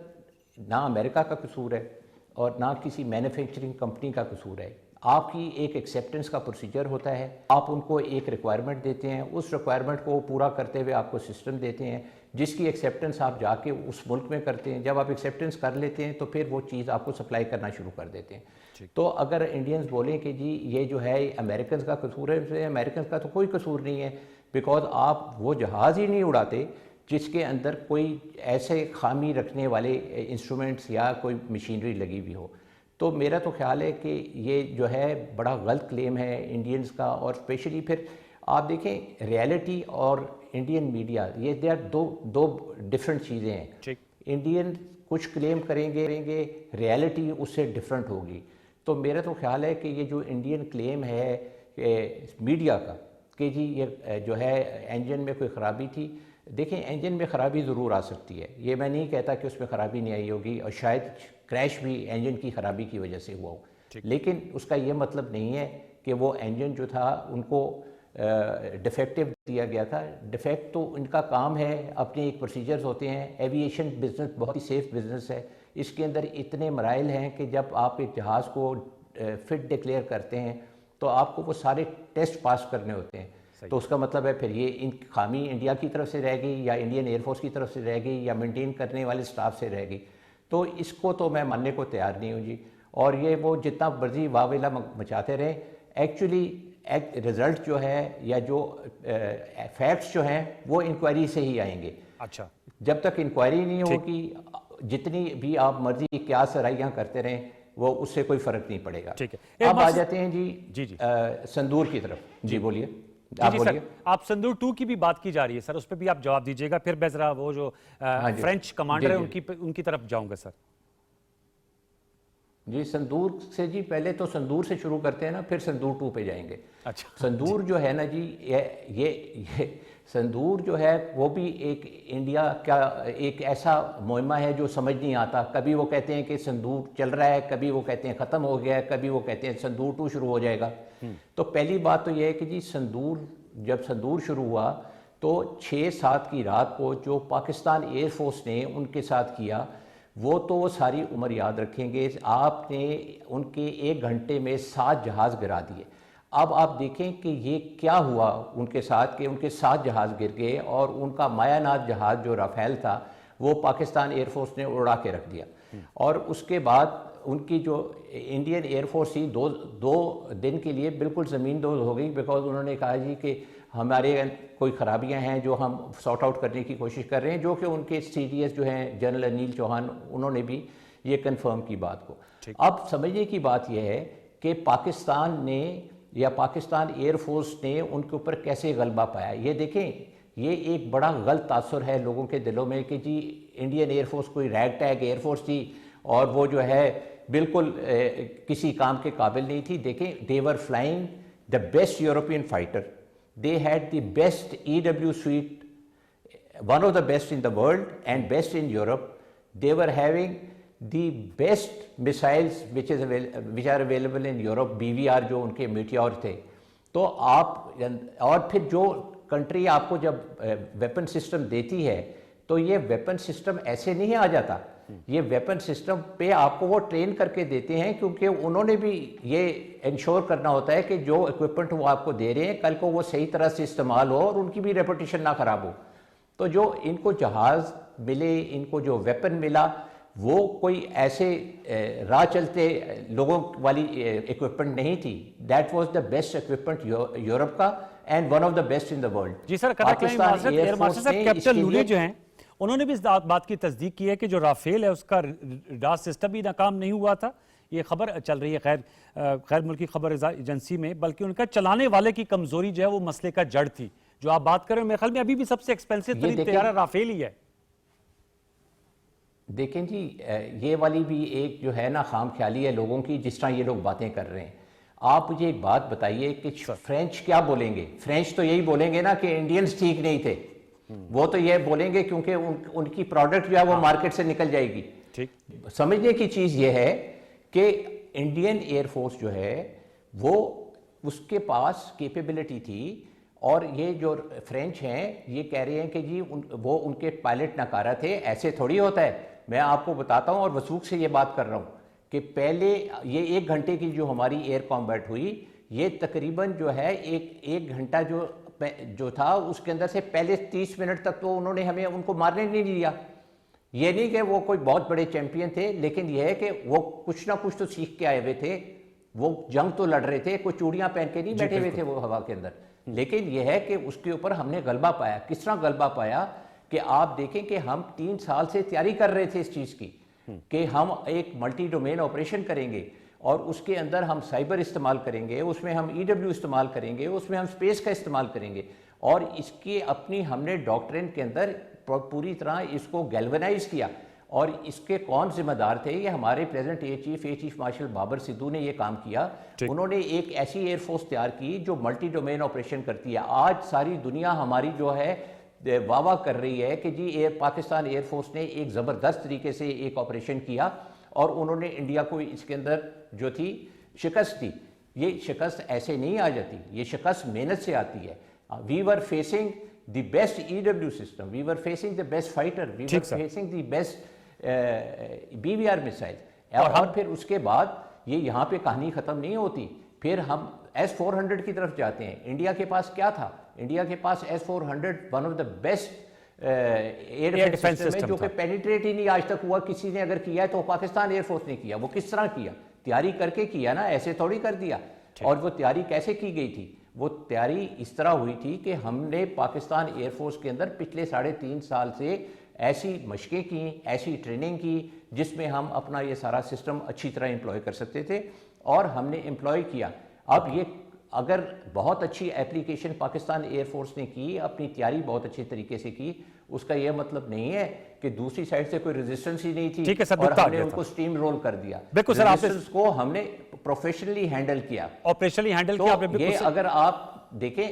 ना अमेरिका का कसूर है और ना किसी मैन्युफैक्चरिंग कंपनी का कसूर है। आपकी एक एक्सेप्टेंस का प्रोसीजर होता है, आप उनको एक रिक्वायरमेंट देते हैं, उस रिक्वायरमेंट को पूरा करते हुए आपको सिस्टम देते हैं जिसकी एक्सेप्टेंस आप जाके उस मुल्क में करते हैं। जब आप एक्सेप्टेंस कर लेते हैं तो फिर वो चीज़ आपको सप्लाई करना शुरू कर देते हैं। तो अगर इंडियंस बोलें कि जी ये जो है अमेरिकन का कसूर है, अमेरिकन का तो कोई कसूर नहीं है, बिकॉज आप वो जहाज़ ही नहीं उड़ाते जिसके अंदर कोई ऐसे खामी रखने वाले इंस्ट्रूमेंट्स या कोई मशीनरी लगी हुई हो। तो मेरा तो ख्याल है कि ये जो है बड़ा गलत क्लेम है इंडियंस का। और स्पेशली फिर आप देखें रियलिटी और इंडियन मीडिया, ये दे आर दो डिफरेंट चीज़ें हैं। इंडियन कुछ क्लेम करेंगे रियलिटी उससे डिफरेंट होगी। तो मेरा तो ख्याल है कि ये जो इंडियन क्लेम है मीडिया का कि जी ये जो है इंजन में कोई ख़राबी थी, देखें इंजन में ख़राबी ज़रूर आ सकती है, ये मैं नहीं कहता कि उसमें ख़राबी नहीं आई होगी और शायद क्रैश भी इंजन की ख़राबी की वजह से हुआ हो, लेकिन उसका ये मतलब नहीं है कि वो इंजन जो था उनको डिफेक्टिव दिया गया था। डिफेक्ट तो इनका काम है, अपने एक प्रोसीजर्स होते हैं। एविएशन बिज़नेस बहुत ही सेफ़ बिज़नेस है, इसके अंदर इतने मराइल हैं कि जब आप एक जहाज़ को फिट डिक्लेयर करते हैं तो आपको वो सारे टेस्ट पास करने होते हैं। तो उसका मतलब है फिर ये इन खामी इंडिया की तरफ से रहेगी या इंडियन एयरफोर्स की तरफ से रहेगी या मेंटेन करने वाले स्टाफ से रहेगी। तो इसको तो मैं मानने को तैयार नहीं हूँ जी। और ये वो जितना मर्जी वावेला मचाते रहे, एक्चुअली रिज़ल्ट जो है या जो फैक्ट्स जो हैं वो इंक्वायरी से ही आएंगे। अच्छा, जब तक इंक्वायरी नहीं होगी, जितनी भी आप मर्जी क्या सराइयाँ करते रहें वो उससे कोई फ़र्क नहीं पड़ेगा। ठीक है, अब आ जाते हैं जी जी संदूर की तरफ। जी बोलिए, जी सर, आप संदूर 2 की भी बात की जा रही है सर, उस पर भी आप जवाब दीजिएगा, फिर मैं जरा वो जो फ्रेंच कमांडर है उनकी तरफ जाऊंगा सर। जी संदूर से जी पहले तो संदूर से शुरू करते हैं ना, फिर संदूर 2 पे जाएंगे। अच्छा, संदूर जो है ना जी, ये संदूर जो है वो भी एक इंडिया का एक ऐसा मुहिमा है जो समझ नहीं आता। कभी वो कहते हैं कि संदूर चल रहा है, कभी वो कहते हैं ख़त्म हो गया है, कभी वो कहते हैं संदूर 2 शुरू हो जाएगा। तो पहली बात तो ये है कि जी संदूर, जब संदूर शुरू हुआ तो 6-7 की रात को जो पाकिस्तान एयरफोर्स ने उनके साथ किया वो तो वो सारी उम्र याद रखेंगे। आपने उनके 1 घंटे में 7 जहाज़ गिरा दिए। अब आप देखें कि ये क्या हुआ उनके साथ कि उनके 7 जहाज़ गिर गए और उनका मायानाथ जहाज़ जो राफेल था वो पाकिस्तान एयरफोर्स ने उड़ा के रख दिया। और उसके बाद उनकी जो इंडियन एयरफोर्स थी 2 दिन के लिए बिल्कुल ज़मीन दोज़ हो गई, बिकॉज उन्होंने कहा जी कि हमारे कोई ख़राबियां हैं जो हम सॉर्ट आउट करने की कोशिश कर रहे हैं, जो कि उनके CDS जो हैं जनरल अनिल चौहान, उन्होंने भी ये कंफर्म की बात को। अब समझने की बात यह है कि पाकिस्तान ने या पाकिस्तान एयरफोर्स ने उनके ऊपर कैसे गलबा पाया। ये देखें, ये एक बड़ा गलत तासुर है लोगों के दिलों में कि जी इंडियन एयरफोर्स कोई रैग टैग एयरफोर्स थी और वो जो है बिल्कुल किसी काम के काबिल नहीं थी। देखें, they were flying the best European fighter, they had the best EW suite, one of the best in the world and best in Europe. They were having the best missiles which are available in Europe, BVR जो उनके meteor थे। तो आप और फिर जो country आपको जब वेपन सिस्टम देती है तो ये वेपन सिस्टम ऐसे नहीं आ जाता, ये वेपन सिस्टम पे आपको वो ट्रेन करके देते हैं, क्योंकि उन्होंने भी ये इंश्योर करना होता है कि जो इक्विपमेंट वो आपको दे रहे हैं कल को वो सही तरह से इस्तेमाल हो और उनकी भी रेपुटेशन ना ख़राब हो। तो जो इनको जहाज़ मिले, इनको जो वेपन मिला, वो कोई ऐसे राह चलते लोगों वाली इक्विपमेंट नहीं थी। That was the best equipment Europe का and one of the best in the world. जी सर, एयर मार्शल साहब कैप्टन लूले जो हैं उन्होंने भी इस बात की तस्दीक की है कि जो राफेल है उसका रडार सिस्टम भी नाकाम नहीं हुआ था। ये खबर चल रही है खैर मुल्की खबर एजेंसी में, बल्कि उनका चलाने वाले की कमजोरी जो है वो मसले का जड़ थी। जो आप बात कर रहे हो मेरे ख्याल में अभी भी सबसे एक्सपेंसिव तरीन तैयारा राफेल ही है। देखें जी, ये वाली भी एक जो है ना खाम ख्याली है लोगों की, जिस तरह ये लोग बातें कर रहे हैं। आप मुझे एक बात बताइए कि फ्रेंच क्या बोलेंगे? फ्रेंच तो यही बोलेंगे ना कि इंडियंस ठीक नहीं थे। वो तो ये बोलेंगे क्योंकि उनकी प्रोडक्ट जो है वो मार्केट से निकल जाएगी। ठीक, समझने की चीज़ ये है कि इंडियन एयरफोर्स जो है वो उसके पास कैपेबिलिटी थी, और ये जो फ्रेंच हैं ये कह रहे हैं कि जी वो उनके पायलट नकारा थे। ऐसे थोड़ी होता है। मैं आपको बताता हूँ और वसूख से ये बात कर रहा हूँ कि पहले ये 1 घंटे की जो हमारी एयर कॉम्बैट हुई, ये तकरीबन जो है एक घंटा जो था उसके अंदर से पहले 30 मिनट तक तो उन्होंने हमें उनको मारने नहीं दिया। ये नहीं कि वो कोई बहुत बड़े चैंपियन थे, लेकिन यह है कि वो कुछ ना कुछ तो सीख के आए हुए थे। वो जंग तो लड़ रहे थे, कोई चूड़ियाँ पहन के नहीं बैठे हुए थे वो हवा के अंदर। लेकिन यह है कि उसके ऊपर हमने गलबा पाया। किस तरह गलबा पाया कि आप देखें कि हम 3 साल से तैयारी कर रहे थे इस चीज़ की कि हम एक मल्टी डोमेन ऑपरेशन करेंगे और उसके अंदर हम साइबर इस्तेमाल करेंगे, उसमें हम EW इस्तेमाल करेंगे, उसमें हम स्पेस का इस्तेमाल करेंगे। और इसकी अपनी हमने डॉक्ट्रिन के अंदर पूरी तरह इसको गैल्वनाइज किया। और इसके कौन जिम्मेदार थे? ये हमारे present air chief marshal Babar Sidhu ने ये काम किया। उन्होंने एक ऐसी एयरफोर्स तैयार की जो मल्टी डोमेन ऑपरेशन करती है। आज सारी दुनिया हमारी जो है वाह कर रही है कि जी पाकिस्तान एयरफोर्स ने एक ज़बरदस्त तरीके से एक ऑपरेशन किया और उन्होंने इंडिया को इसके अंदर जो थी शिकस्त दी। ये शिकस्त ऐसे नहीं आ जाती, ये शिकस्त मेहनत से आती है। We were facing the best EW system, we were facing the best fighter, we were facing the best BVR missile. और फिर उसके बाद ये यहाँ पे कहानी ख़त्म नहीं होती। फिर हम S-400 की तरफ जाते हैं। इंडिया के पास क्या था? इंडिया के पास S-400 one of the best air defence system है, जो कि पेनिट्रेट ही नहीं आज तक हुआ। किसी ने अगर किया है तो पाकिस्तान एयरफोर्स ने किया। वो किस तरह किया? तैयारी करके किया ना, ऐसे थोड़ी कर दिया। और वो तैयारी कैसे की गई थी? वो तैयारी इस तरह हुई थी कि हमने पाकिस्तान एयरफोर्स के अंदर पिछले 3.5 साल से ऐसी मशकें की, ऐसी ट्रेनिंग की जिसमें हम अपना ये सारा सिस्टम अच्छी तरह एम्प्लॉय कर सकते थे, और हमने एम्प्लॉय किया। अब ये अगर बहुत अच्छी एप्लीकेशन पाकिस्तान एयरफोर्स ने की, अपनी तैयारी बहुत अच्छे तरीके से की, उसका यह मतलब नहीं है कि दूसरी साइड से कोई रेजिस्टेंस ही नहीं थी। ठीक है सर, और हमने उनको स्टीम रोल कर दिया। बिल्कुल सर, आपने को हमने प्रोफेशनली हैंडल किया, ऑपरेशनली हैंडल किया आपने। ये अगर आप देखें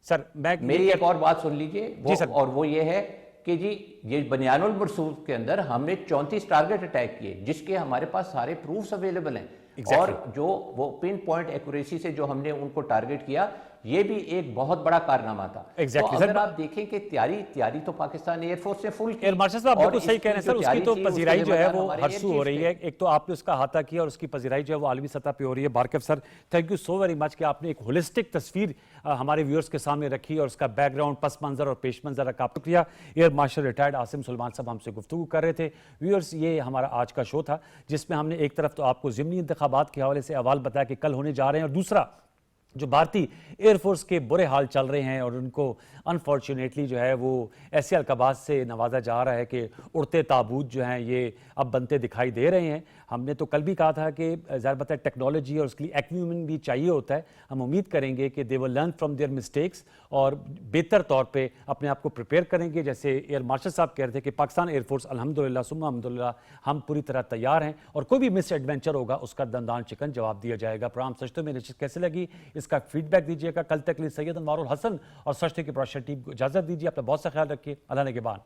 सर, मेरी एक और बात सुन लीजिए, और वो ये है कि जी ये बनियानुल मरसूख के अंदर हमने 34 टारगेट अटैक किए, जिसके हमारे पास सारे प्रूफ्स अवेलेबल हैं। और जो वो पिन पॉइंट एक्यूरेसी से जो हमने उनको टारगेट किया, ये भी एक बहुत बड़ा कारनामा था। तो अगर आप देखें कि तैयारी तो पाकिस्तान एयरफोर्स ने फुल की। एयर मार्शल साहब बिल्कुल सही कह रहे हैं सर, उसकी तो पजीराई जो है वो हरसू हो रही है। एक तो आपने उसका अहाता किया और उसकी पजीराई जो है वो आलमी सतह पे हो रही है। बारकफ sir, thank you so very much कि आपने एक होलिस्टिक तस्वीर हमारे व्यूअर्स के सामने रखी और उसका बैकग्राउंड, पस मंजर और पेश मंजर रखा। शुक्रिया। Air marshal retired Asim Suleman साहब हमसे गुफ्तगू कर रहे थे। व्यूअर्स, ये हमारा आज का शो था जिसमें हमने एक तरफ तो आपको ज़िमनी इंतखाबात के हवाले से अहवाल बताया कि कल होने जा रहे हैं, और दूसरा जो भारतीय एयरफोर्स के बुरे हाल चल रहे हैं और उनको अनफॉर्चुनेटली जो है वो ऐसे अलकबात से नवाजा जा रहा है कि उड़ते ताबूत जो हैं ये अब बनते दिखाई दे रहे हैं। हमने तो कल भी कहा था कि ज़ाहिर बात है टेक्नोलॉजी और उसके लिए एक्यूमेंट भी चाहिए होता है। हम उम्मीद करेंगे कि they will learn from their mistakes और बेहतर तौर पे अपने आप को प्रिपेयर करेंगे। जैसे एयर मार्शल साहब कह रहे थे कि पाकिस्तान एयरफोर्स अल्हम्दुलिल्लाह सुम्मा अल्हम्दुलिल्लाह हम पूरी तरह तैयार हैं और कोई भी मिस एडवेंचर होगा उसका दंदान चिकन जवाब दिया जाएगा। प्रोग्राम सचते में नशिस्त कैसे लगी इसका फीडबैक दीजिएगा। कल तक लिए सैयद अनवारुल हसन और सचते की प्रोडक्शन टीम को इजाज़त दीजिए। अपना बहुत सा ख्याल रखिए। अल्लाह ने के बाद।